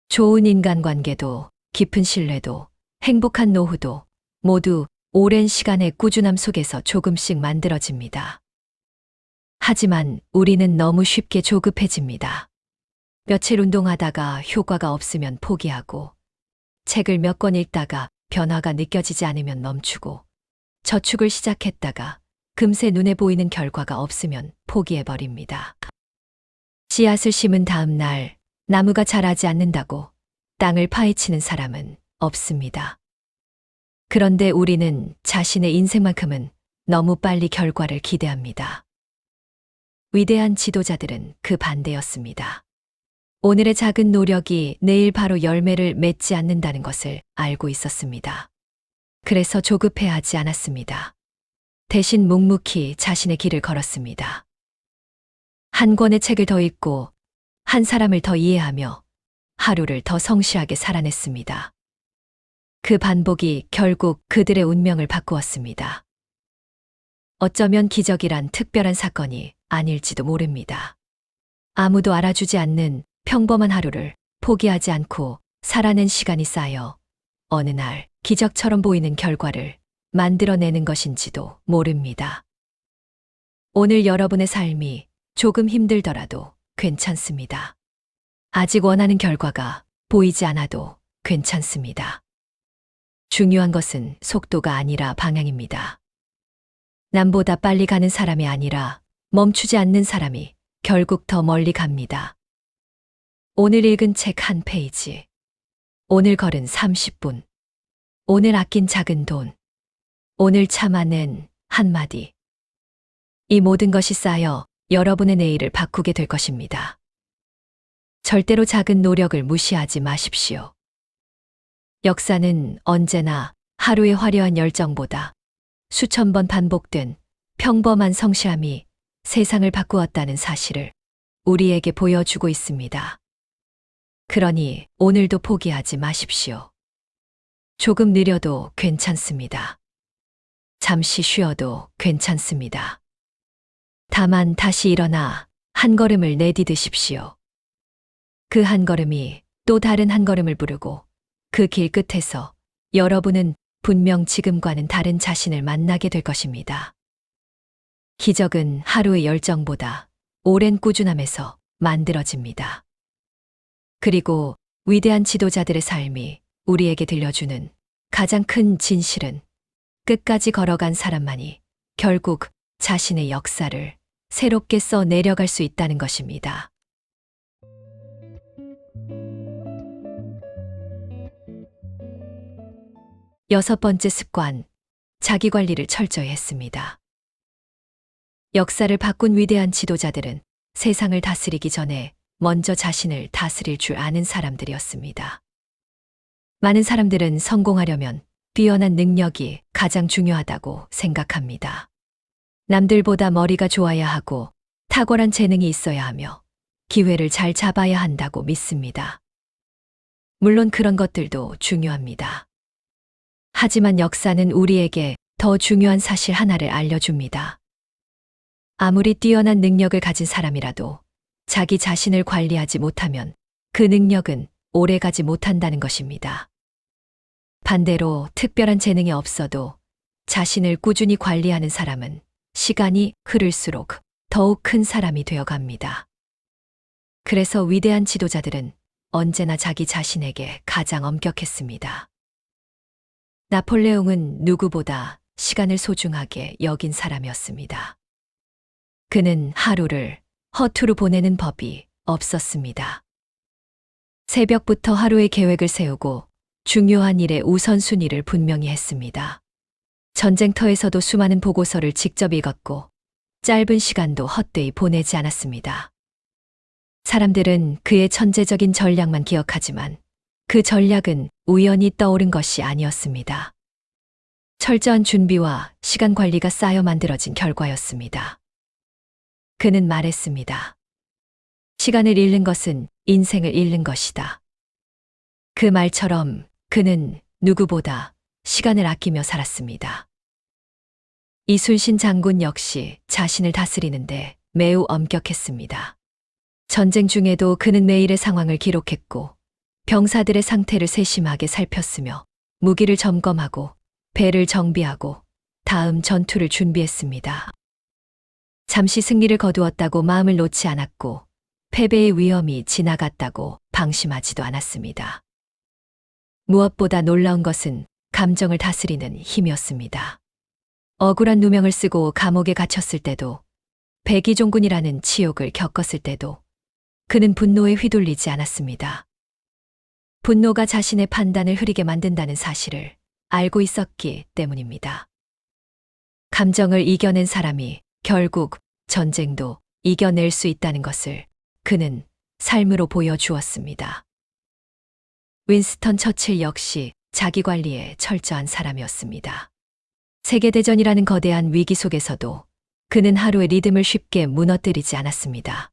좋은 인간관계도, 깊은 신뢰도, 행복한 노후도 모두 오랜 시간의 꾸준함 속에서 조금씩 만들어집니다. 하지만 우리는 너무 쉽게 조급해집니다. 며칠 운동하다가 효과가 없으면 포기하고, 책을 몇 권 읽다가 변화가 느껴지지 않으면 멈추고, 저축을 시작했다가 금세 눈에 보이는 결과가 없으면 포기해버립니다. 씨앗을 심은 다음 날 나무가 자라지 않는다고 땅을 파헤치는 사람은 없습니다. 그런데 우리는 자신의 인생만큼은 너무 빨리 결과를 기대합니다. 위대한 지도자들은 그 반대였습니다. 오늘의 작은 노력이 내일 바로 열매를 맺지 않는다는 것을 알고 있었습니다. 그래서 조급해하지 않았습니다. 대신 묵묵히 자신의 길을 걸었습니다. 한 권의 책을 더 읽고 한 사람을 더 이해하며 하루를 더 성실하게 살아냈습니다. 그 반복이 결국 그들의 운명을 바꾸었습니다. 어쩌면 기적이란 특별한 사건이 아닐지도 모릅니다. 아무도 알아주지 않는 평범한 하루를 포기하지 않고 살아낸 시간이 쌓여 어느 날 기적처럼 보이는 결과를 만들어내는 것인지도 모릅니다. 오늘 여러분의 삶이 조금 힘들더라도 괜찮습니다. 아직 원하는 결과가 보이지 않아도 괜찮습니다. 중요한 것은 속도가 아니라 방향입니다. 남보다 빨리 가는 사람이 아니라 멈추지 않는 사람이 결국 더 멀리 갑니다. 오늘 읽은 책 한 페이지. 오늘 걸은 30분. 오늘 아낀 작은 돈. 오늘 참아낸 한마디. 이 모든 것이 쌓여 여러분의 내일을 바꾸게 될 것입니다. 절대로 작은 노력을 무시하지 마십시오. 역사는 언제나 하루의 화려한 열정보다 수천 번 반복된 평범한 성실함이 세상을 바꾸었다는 사실을 우리에게 보여주고 있습니다. 그러니 오늘도 포기하지 마십시오. 조금 느려도 괜찮습니다. 잠시 쉬어도 괜찮습니다. 다만 다시 일어나 한 걸음을 내디디십시오. 그 한 걸음이 또 다른 한 걸음을 부르고 그 길 끝에서 여러분은 분명 지금과는 다른 자신을 만나게 될 것입니다. 기적은 하루의 열정보다 오랜 꾸준함에서 만들어집니다. 그리고 위대한 지도자들의 삶이 우리에게 들려주는 가장 큰 진실은 끝까지 걸어간 사람만이 결국 자신의 역사를 새롭게 써 내려갈 수 있다는 것입니다. 여섯 번째 습관, 자기 관리를 철저히 했습니다. 역사를 바꾼 위대한 지도자들은 세상을 다스리기 전에 먼저 자신을 다스릴 줄 아는 사람들이었습니다. 많은 사람들은 성공하려면 뛰어난 능력이 가장 중요하다고 생각합니다. 남들보다 머리가 좋아야 하고 탁월한 재능이 있어야 하며 기회를 잘 잡아야 한다고 믿습니다. 물론 그런 것들도 중요합니다. 하지만 역사는 우리에게 더 중요한 사실 하나를 알려줍니다. 아무리 뛰어난 능력을 가진 사람이라도 자기 자신을 관리하지 못하면 그 능력은 오래가지 못한다는 것입니다. 반대로 특별한 재능이 없어도 자신을 꾸준히 관리하는 사람은 시간이 흐를수록 더욱 큰 사람이 되어갑니다. 그래서 위대한 지도자들은 언제나 자기 자신에게 가장 엄격했습니다. 나폴레옹은 누구보다 시간을 소중하게 여긴 사람이었습니다. 그는 하루를 허투루 보내는 법이 없었습니다. 새벽부터 하루의 계획을 세우고 중요한 일의 우선순위를 분명히 했습니다. 전쟁터에서도 수많은 보고서를 직접 읽었고 짧은 시간도 헛되이 보내지 않았습니다. 사람들은 그의 천재적인 전략만 기억하지만 그 전략은 우연히 떠오른 것이 아니었습니다. 철저한 준비와 시간 관리가 쌓여 만들어진 결과였습니다. 그는 말했습니다. 시간을 잃는 것은 인생을 잃는 것이다. 그 말처럼 그는 누구보다 시간을 아끼며 살았습니다. 이순신 장군 역시 자신을 다스리는데 매우 엄격했습니다. 전쟁 중에도 그는 매일의 상황을 기록했고 병사들의 상태를 세심하게 살폈으며 무기를 점검하고 배를 정비하고 다음 전투를 준비했습니다. 잠시 승리를 거두었다고 마음을 놓지 않았고 패배의 위험이 지나갔다고 방심하지도 않았습니다. 무엇보다 놀라운 것은 감정을 다스리는 힘이었습니다. 억울한 누명을 쓰고 감옥에 갇혔을 때도 백의종군이라는 치욕을 겪었을 때도 그는 분노에 휘둘리지 않았습니다. 분노가 자신의 판단을 흐리게 만든다는 사실을 알고 있었기 때문입니다. 감정을 이겨낸 사람이 결국 전쟁도 이겨낼 수 있다는 것을 그는 삶으로 보여주었습니다. 윈스턴 처칠 역시 자기 관리에 철저한 사람이었습니다. 세계대전이라는 거대한 위기 속에서도 그는 하루의 리듬을 쉽게 무너뜨리지 않았습니다.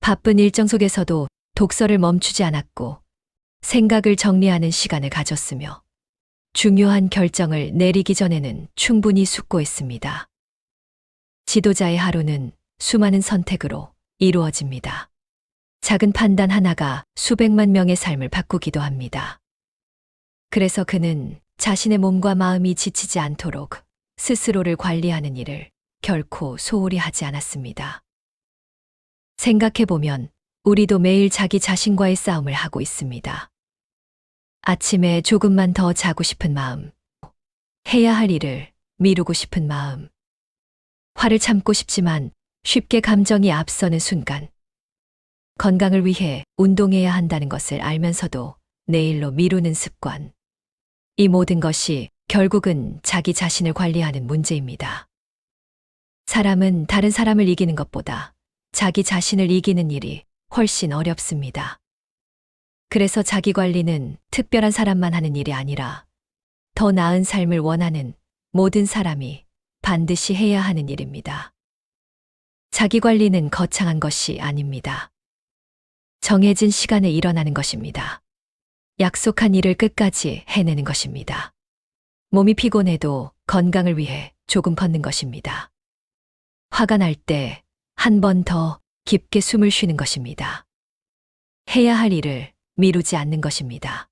바쁜 일정 속에서도 독서를 멈추지 않았고 생각을 정리하는 시간을 가졌으며 중요한 결정을 내리기 전에는 충분히 숙고했습니다. 지도자의 하루는 수많은 선택으로 이루어집니다. 작은 판단 하나가 수백만 명의 삶을 바꾸기도 합니다. 그래서 그는 자신의 몸과 마음이 지치지 않도록 스스로를 관리하는 일을 결코 소홀히 하지 않았습니다. 생각해보면 우리도 매일 자기 자신과의 싸움을 하고 있습니다. 아침에 조금만 더 자고 싶은 마음, 해야 할 일을 미루고 싶은 마음, 화를 참고 싶지만 쉽게 감정이 앞서는 순간, 건강을 위해 운동해야 한다는 것을 알면서도 내일로 미루는 습관. 이 모든 것이 결국은 자기 자신을 관리하는 문제입니다. 사람은 다른 사람을 이기는 것보다 자기 자신을 이기는 일이 훨씬 어렵습니다. 그래서 자기 관리는 특별한 사람만 하는 일이 아니라 더 나은 삶을 원하는 모든 사람이 반드시 해야 하는 일입니다. 자기 관리는 거창한 것이 아닙니다. 정해진 시간에 일어나는 것입니다. 약속한 일을 끝까지 해내는 것입니다. 몸이 피곤해도 건강을 위해 조금 걷는 것입니다. 화가 날 때 한 번 더 깊게 숨을 쉬는 것입니다. 해야 할 일을 미루지 않는 것입니다.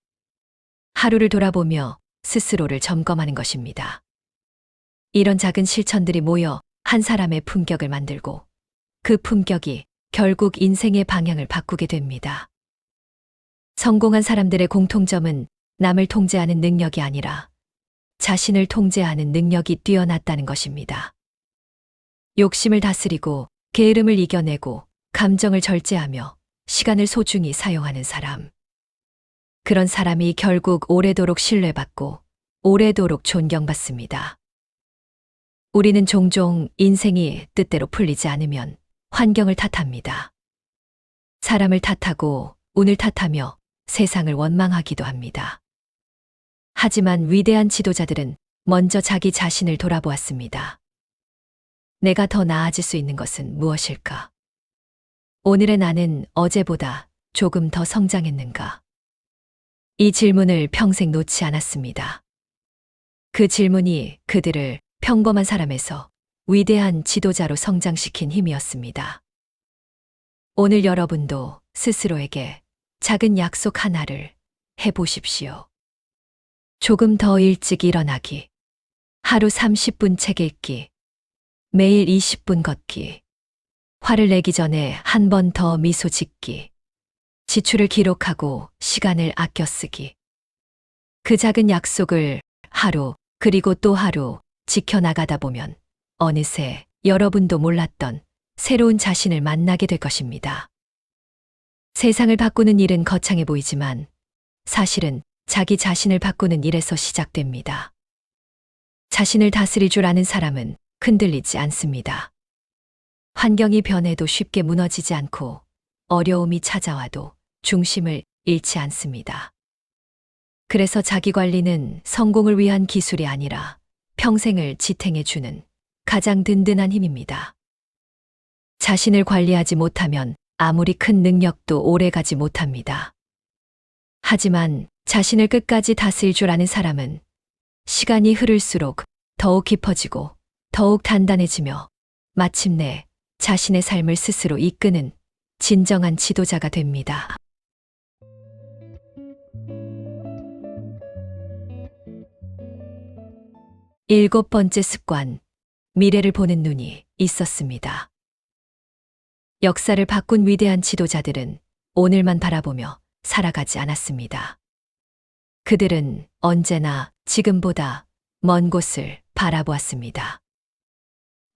하루를 돌아보며 스스로를 점검하는 것입니다. 이런 작은 실천들이 모여 한 사람의 품격을 만들고 그 품격이 결국 인생의 방향을 바꾸게 됩니다. 성공한 사람들의 공통점은 남을 통제하는 능력이 아니라 자신을 통제하는 능력이 뛰어났다는 것입니다. 욕심을 다스리고 게으름을 이겨내고 감정을 절제하며 시간을 소중히 사용하는 사람. 그런 사람이 결국 오래도록 신뢰받고 오래도록 존경받습니다. 우리는 종종 인생이 뜻대로 풀리지 않으면 환경을 탓합니다. 사람을 탓하고 운을 탓하며 세상을 원망하기도 합니다. 하지만 위대한 지도자들은 먼저 자기 자신을 돌아보았습니다. 내가 더 나아질 수 있는 것은 무엇일까? 오늘의 나는 어제보다 조금 더 성장했는가? 이 질문을 평생 놓지 않았습니다. 그 질문이 그들을 평범한 사람에서 위대한 지도자로 성장시킨 힘이었습니다. 오늘 여러분도 스스로에게 작은 약속 하나를 해보십시오. 조금 더 일찍 일어나기, 하루 30분 책 읽기, 매일 20분 걷기, 화를 내기 전에 한 번 더 미소 짓기, 지출을 기록하고 시간을 아껴 쓰기. 그 작은 약속을 하루 그리고 또 하루 지켜나가다 보면 어느새 여러분도 몰랐던 새로운 자신을 만나게 될 것입니다. 세상을 바꾸는 일은 거창해 보이지만 사실은 자기 자신을 바꾸는 일에서 시작됩니다. 자신을 다스릴 줄 아는 사람은 흔들리지 않습니다. 환경이 변해도 쉽게 무너지지 않고 어려움이 찾아와도 중심을 잃지 않습니다. 그래서 자기 관리는 성공을 위한 기술이 아니라 평생을 지탱해주는 가장 든든한 힘입니다. 자신을 관리하지 못하면 아무리 큰 능력도 오래가지 못합니다. 하지만 자신을 끝까지 다스릴 줄 아는 사람은 시간이 흐를수록 더욱 깊어지고 더욱 단단해지며 마침내 자신의 삶을 스스로 이끄는 진정한 지도자가 됩니다. 일곱 번째 습관, 미래를 보는 눈이 있었습니다. 역사를 바꾼 위대한 지도자들은 오늘만 바라보며 살아가지 않았습니다. 그들은 언제나 지금보다 먼 곳을 바라보았습니다.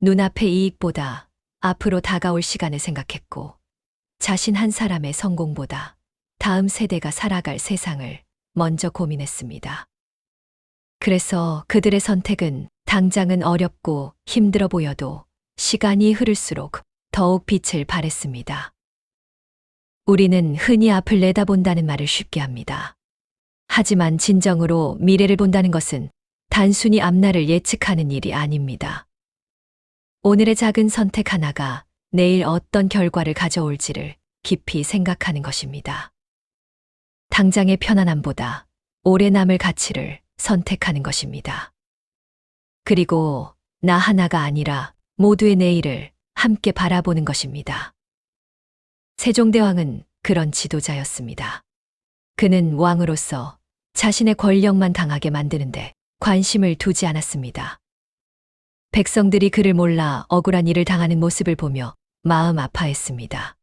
눈앞의 이익보다 앞으로 다가올 시간을 생각했고, 자신 한 사람의 성공보다 다음 세대가 살아갈 세상을 먼저 고민했습니다. 그래서 그들의 선택은 당장은 어렵고 힘들어 보여도 시간이 흐를수록 더욱 빛을 발했습니다. 우리는 흔히 앞을 내다본다는 말을 쉽게 합니다. 하지만 진정으로 미래를 본다는 것은 단순히 앞날을 예측하는 일이 아닙니다. 오늘의 작은 선택 하나가 내일 어떤 결과를 가져올지를 깊이 생각하는 것입니다. 당장의 편안함보다 오래 남을 가치를 선택하는 것입니다. 그리고 나 하나가 아니라 모두의 내일을 함께 바라보는 것입니다. 세종대왕은 그런 지도자였습니다. 그는 왕으로서 자신의 권력만 강하게 만드는데 관심을 두지 않았습니다. 백성들이 그를 몰라 억울한 일을 당하는 모습을 보며 마음 아파했습니다.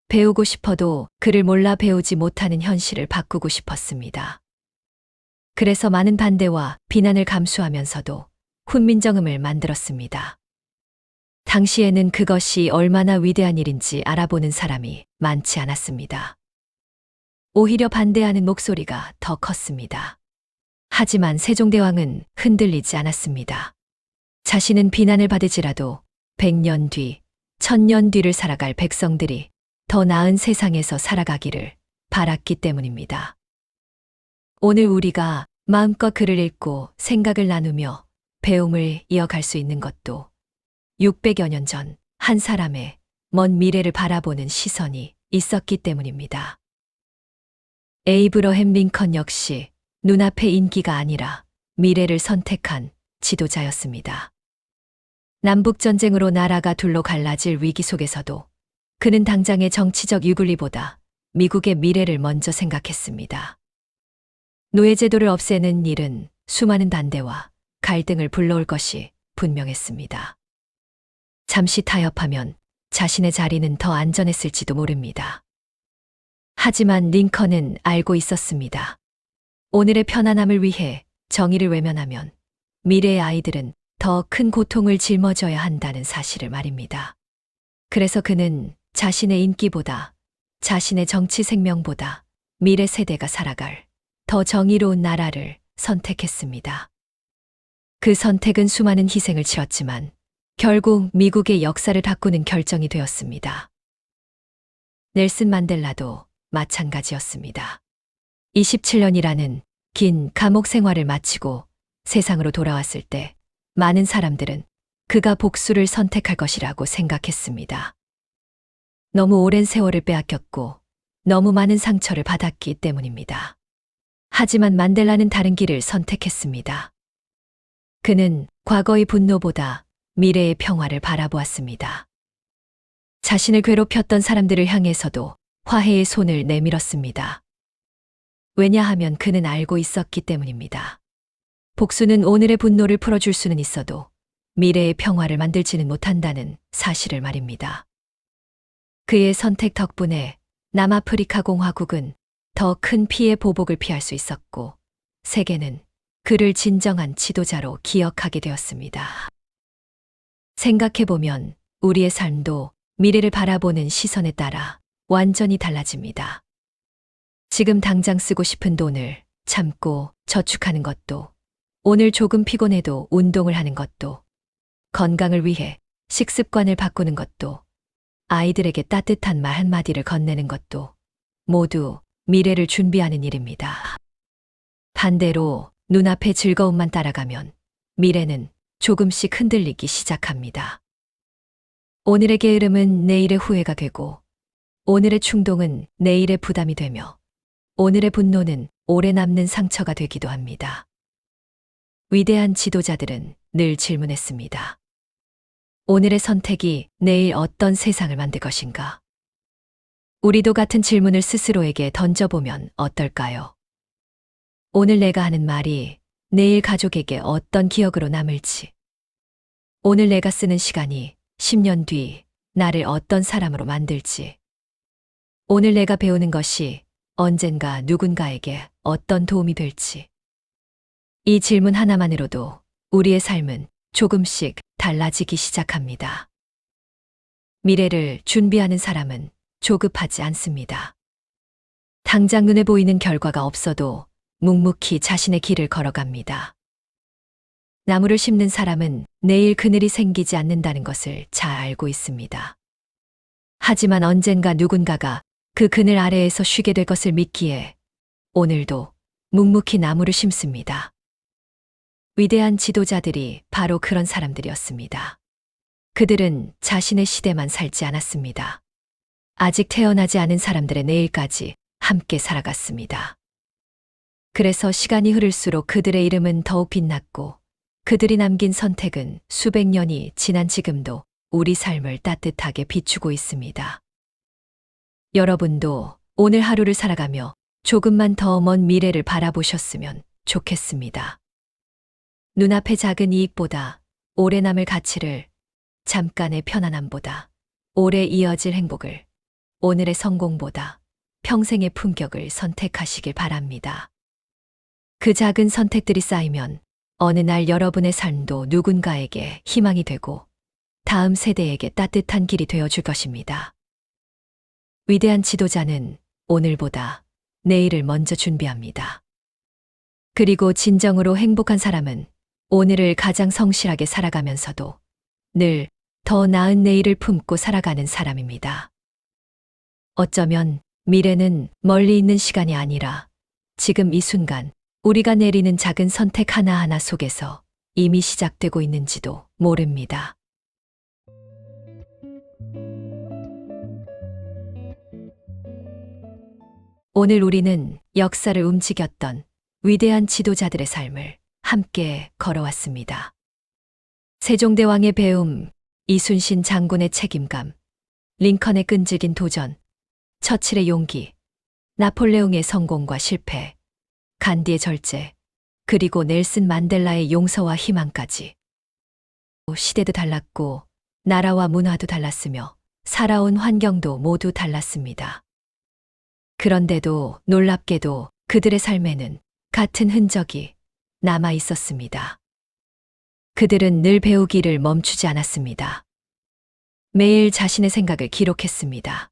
배우고 싶어도 그를 몰라 배우지 못하는 현실을 바꾸고 싶었습니다. 그래서 많은 반대와 비난을 감수하면서도 훈민정음을 만들었습니다. 당시에는 그것이 얼마나 위대한 일인지 알아보는 사람이 많지 않았습니다. 오히려 반대하는 목소리가 더 컸습니다. 하지만 세종대왕은 흔들리지 않았습니다. 자신은 비난을 받을지라도 100년 뒤, 1000년 뒤를 살아갈 백성들이 더 나은 세상에서 살아가기를 바랐기 때문입니다. 오늘 우리가 마음껏 글을 읽고 생각을 나누며 배움을 이어갈 수 있는 것도 600여 년 전 한 사람의 먼 미래를 바라보는 시선이 있었기 때문입니다. 에이브러햄 링컨 역시 눈앞의 인기가 아니라 미래를 선택한 지도자였습니다. 남북전쟁으로 나라가 둘로 갈라질 위기 속에서도 그는 당장의 정치적 유불리보다 미국의 미래를 먼저 생각했습니다. 노예제도를 없애는 일은 수많은 반대와 갈등을 불러올 것이 분명했습니다. 잠시 타협하면 자신의 자리는 더 안전했을지도 모릅니다. 하지만 링컨은 알고 있었습니다. 오늘의 편안함을 위해 정의를 외면하면 미래의 아이들은 더 큰 고통을 짊어져야 한다는 사실을 말입니다. 그래서 그는 자신의 인기보다, 자신의 정치 생명보다 미래 세대가 살아갈 더 정의로운 나라를 선택했습니다. 그 선택은 수많은 희생을 치렀지만 결국 미국의 역사를 바꾸는 결정이 되었습니다. 넬슨 만델라도 마찬가지였습니다. 27년이라는 긴 감옥 생활을 마치고 세상으로 돌아왔을 때 많은 사람들은 그가 복수를 선택할 것이라고 생각했습니다. 너무 오랜 세월을 빼앗겼고 너무 많은 상처를 받았기 때문입니다. 하지만 만델라는 다른 길을 선택했습니다. 그는 과거의 분노보다 미래의 평화를 바라보았습니다. 자신을 괴롭혔던 사람들을 향해서도 화해의 손을 내밀었습니다. 왜냐하면 그는 알고 있었기 때문입니다. 복수는 오늘의 분노를 풀어줄 수는 있어도 미래의 평화를 만들지는 못한다는 사실을 말입니다. 그의 선택 덕분에 남아프리카 공화국은 더 큰 피해 보복을 피할 수 있었고 세계는 그를 진정한 지도자로 기억하게 되었습니다. 생각해보면 우리의 삶도 미래를 바라보는 시선에 따라 완전히 달라집니다. 지금 당장 쓰고 싶은 돈을 참고 저축하는 것도, 오늘 조금 피곤해도 운동을 하는 것도, 건강을 위해 식습관을 바꾸는 것도, 아이들에게 따뜻한 말 한마디를 건네는 것도 모두 미래를 준비하는 일입니다. 반대로 눈앞의 즐거움만 따라가면 미래는 조금씩 흔들리기 시작합니다. 오늘의 게으름은 내일의 후회가 되고, 오늘의 충동은 내일의 부담이 되며, 오늘의 분노는 오래 남는 상처가 되기도 합니다. 위대한 지도자들은 늘 질문했습니다. 오늘의 선택이 내일 어떤 세상을 만들 것인가? 우리도 같은 질문을 스스로에게 던져보면 어떨까요? 오늘 내가 하는 말이 내일 가족에게 어떤 기억으로 남을지, 오늘 내가 쓰는 시간이 10년 뒤 나를 어떤 사람으로 만들지, 오늘 내가 배우는 것이 언젠가 누군가에게 어떤 도움이 될지. 이 질문 하나만으로도 우리의 삶은 조금씩 달라지기 시작합니다. 미래를 준비하는 사람은 조급하지 않습니다. 당장 눈에 보이는 결과가 없어도 묵묵히 자신의 길을 걸어갑니다. 나무를 심는 사람은 내일 그늘이 생기지 않는다는 것을 잘 알고 있습니다. 하지만 언젠가 누군가가 그 그늘 아래에서 쉬게 될 것을 믿기에 오늘도 묵묵히 나무를 심습니다. 위대한 지도자들이 바로 그런 사람들이었습니다. 그들은 자신의 시대만 살지 않았습니다. 아직 태어나지 않은 사람들의 내일까지 함께 살아갔습니다. 그래서 시간이 흐를수록 그들의 이름은 더욱 빛났고 그들이 남긴 선택은 수백 년이 지난 지금도 우리 삶을 따뜻하게 비추고 있습니다. 여러분도 오늘 하루를 살아가며 조금만 더 먼 미래를 바라보셨으면 좋겠습니다. 눈앞의 작은 이익보다 오래 남을 가치를, 잠깐의 편안함보다 오래 이어질 행복을, 오늘의 성공보다 평생의 품격을 선택하시길 바랍니다. 그 작은 선택들이 쌓이면 어느 날 여러분의 삶도 누군가에게 희망이 되고 다음 세대에게 따뜻한 길이 되어줄 것입니다. 위대한 지도자는 오늘보다 내일을 먼저 준비합니다. 그리고 진정으로 행복한 사람은 오늘을 가장 성실하게 살아가면서도 늘 더 나은 내일을 품고 살아가는 사람입니다. 어쩌면 미래는 멀리 있는 시간이 아니라 지금 이 순간 우리가 내리는 작은 선택 하나하나 속에서 이미 시작되고 있는지도 모릅니다. 오늘 우리는 역사를 움직였던 위대한 지도자들의 삶을 함께 걸어왔습니다. 세종대왕의 배움, 이순신 장군의 책임감, 링컨의 끈질긴 도전, 처칠의 용기, 나폴레옹의 성공과 실패, 간디의 절제, 그리고 넬슨 만델라의 용서와 희망까지. 시대도 달랐고 나라와 문화도 달랐으며 살아온 환경도 모두 달랐습니다. 그런데도 놀랍게도 그들의 삶에는 같은 흔적이 남아 있었습니다. 그들은 늘 배우기를 멈추지 않았습니다. 매일 자신의 생각을 기록했습니다.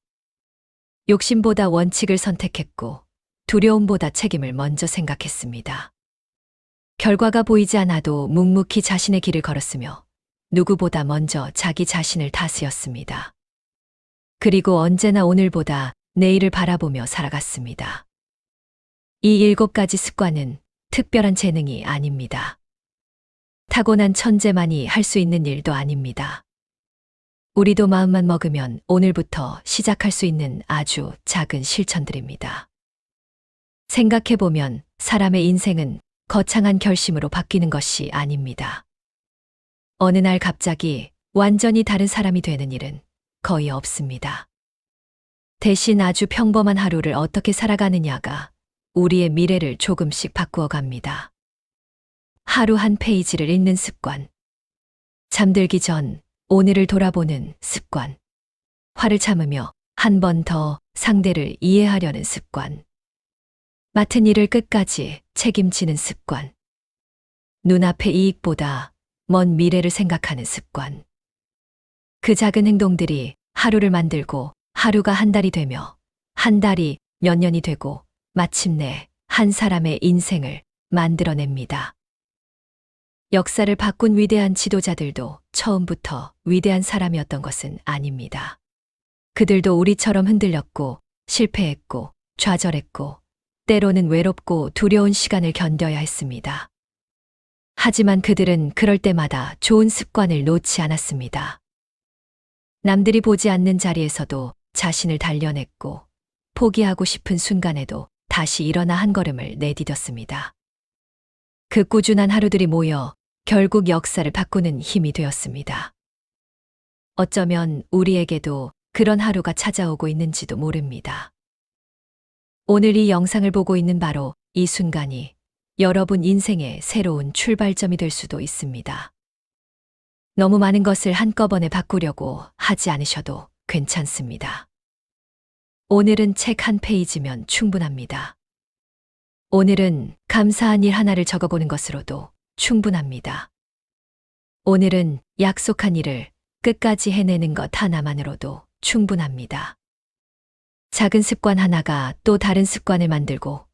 욕심보다 원칙을 선택했고 두려움보다 책임을 먼저 생각했습니다. 결과가 보이지 않아도 묵묵히 자신의 길을 걸었으며 누구보다 먼저 자기 자신을 다스렸습니다. 그리고 언제나 오늘보다 내일을 바라보며 살아갔습니다. 이 7가지 습관은 특별한 재능이 아닙니다. 타고난 천재만이 할 수 있는 일도 아닙니다. 우리도 마음만 먹으면 오늘부터 시작할 수 있는 아주 작은 실천들입니다. 생각해보면 사람의 인생은 거창한 결심으로 바뀌는 것이 아닙니다. 어느 날 갑자기 완전히 다른 사람이 되는 일은 거의 없습니다. 대신 아주 평범한 하루를 어떻게 살아가느냐가 우리의 미래를 조금씩 바꾸어 갑니다. 하루 한 페이지를 읽는 습관. 잠들기 전 오늘을 돌아보는 습관. 화를 참으며 한 번 더 상대를 이해하려는 습관. 맡은 일을 끝까지 책임지는 습관. 눈앞의 이익보다 먼 미래를 생각하는 습관. 그 작은 행동들이 하루를 만들고 하루가 한 달이 되며 한 달이 몇 년이 되고 마침내 한 사람의 인생을 만들어냅니다. 역사를 바꾼 위대한 지도자들도 처음부터 위대한 사람이었던 것은 아닙니다. 그들도 우리처럼 흔들렸고 실패했고 좌절했고 때로는 외롭고 두려운 시간을 견뎌야 했습니다. 하지만 그들은 그럴 때마다 좋은 습관을 놓지 않았습니다. 남들이 보지 않는 자리에서도 자신을 단련했고 포기하고 싶은 순간에도 다시 일어나 한 걸음을 내디뎠습니다. 그 꾸준한 하루들이 모여 결국 역사를 바꾸는 힘이 되었습니다. 어쩌면 우리에게도 그런 하루가 찾아오고 있는지도 모릅니다. 오늘 이 영상을 보고 있는 바로 이 순간이 여러분 인생의 새로운 출발점이 될 수도 있습니다. 너무 많은 것을 한꺼번에 바꾸려고 하지 않으셔도 괜찮습니다. 오늘은 책 한 페이지면 충분합니다. 오늘은 감사한 일 하나를 적어보는 것으로도 충분합니다. 오늘은 약속한 일을 끝까지 해내는 것 하나만으로도 충분합니다. 작은 습관 하나가 또 다른 습관을 만들고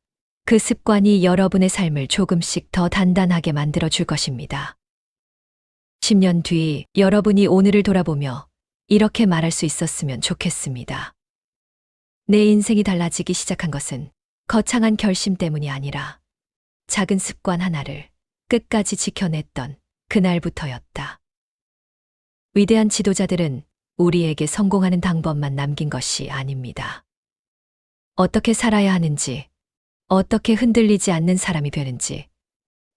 그 습관이 여러분의 삶을 조금씩 더 단단하게 만들어 줄 것입니다. 10년 뒤 여러분이 오늘을 돌아보며 이렇게 말할 수 있었으면 좋겠습니다. 내 인생이 달라지기 시작한 것은 거창한 결심 때문이 아니라 작은 습관 하나를 끝까지 지켜냈던 그날부터였다. 위대한 지도자들은 우리에게 성공하는 방법만 남긴 것이 아닙니다. 어떻게 살아야 하는지, 어떻게 흔들리지 않는 사람이 되는지,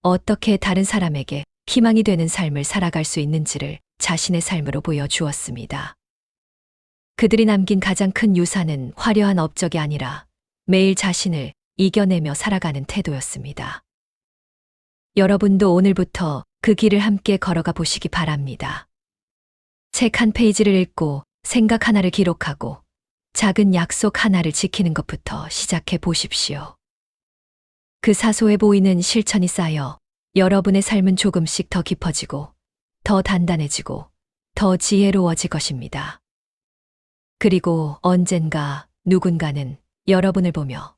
어떻게 다른 사람에게 희망이 되는 삶을 살아갈 수 있는지를 자신의 삶으로 보여주었습니다. 그들이 남긴 가장 큰 유산은 화려한 업적이 아니라 매일 자신을 이겨내며 살아가는 태도였습니다. 여러분도 오늘부터 그 길을 함께 걸어가 보시기 바랍니다. 책 한 페이지를 읽고 생각 하나를 기록하고 작은 약속 하나를 지키는 것부터 시작해 보십시오. 그 사소해 보이는 실천이 쌓여 여러분의 삶은 조금씩 더 깊어지고 더 단단해지고 더 지혜로워질 것입니다. 그리고 언젠가 누군가는 여러분을 보며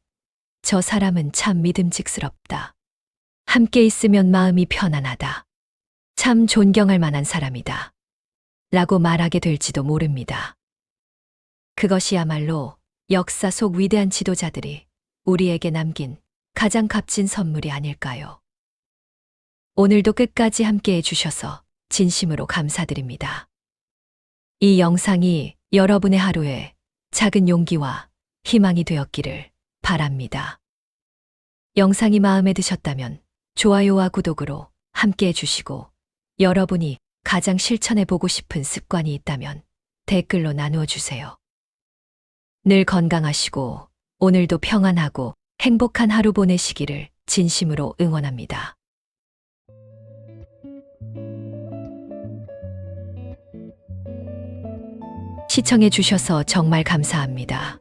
저 사람은 참 믿음직스럽다. 함께 있으면 마음이 편안하다. 참 존경할 만한 사람이다. 라고 말하게 될지도 모릅니다. 그것이야말로 역사 속 위대한 지도자들이 우리에게 남긴 가장 값진 선물이 아닐까요? 오늘도 끝까지 함께 해주셔서 진심으로 감사드립니다. 이 영상이 여러분의 하루에 작은 용기와 희망이 되었기를 바랍니다. 영상이 마음에 드셨다면 좋아요와 구독으로 함께 해주시고 여러분이 가장 실천해보고 싶은 습관이 있다면 댓글로 나누어 주세요. 늘 건강하시고 오늘도 평안하고 행복한 하루 보내시기를 진심으로 응원합니다. 시청해 주셔서 정말 감사합니다.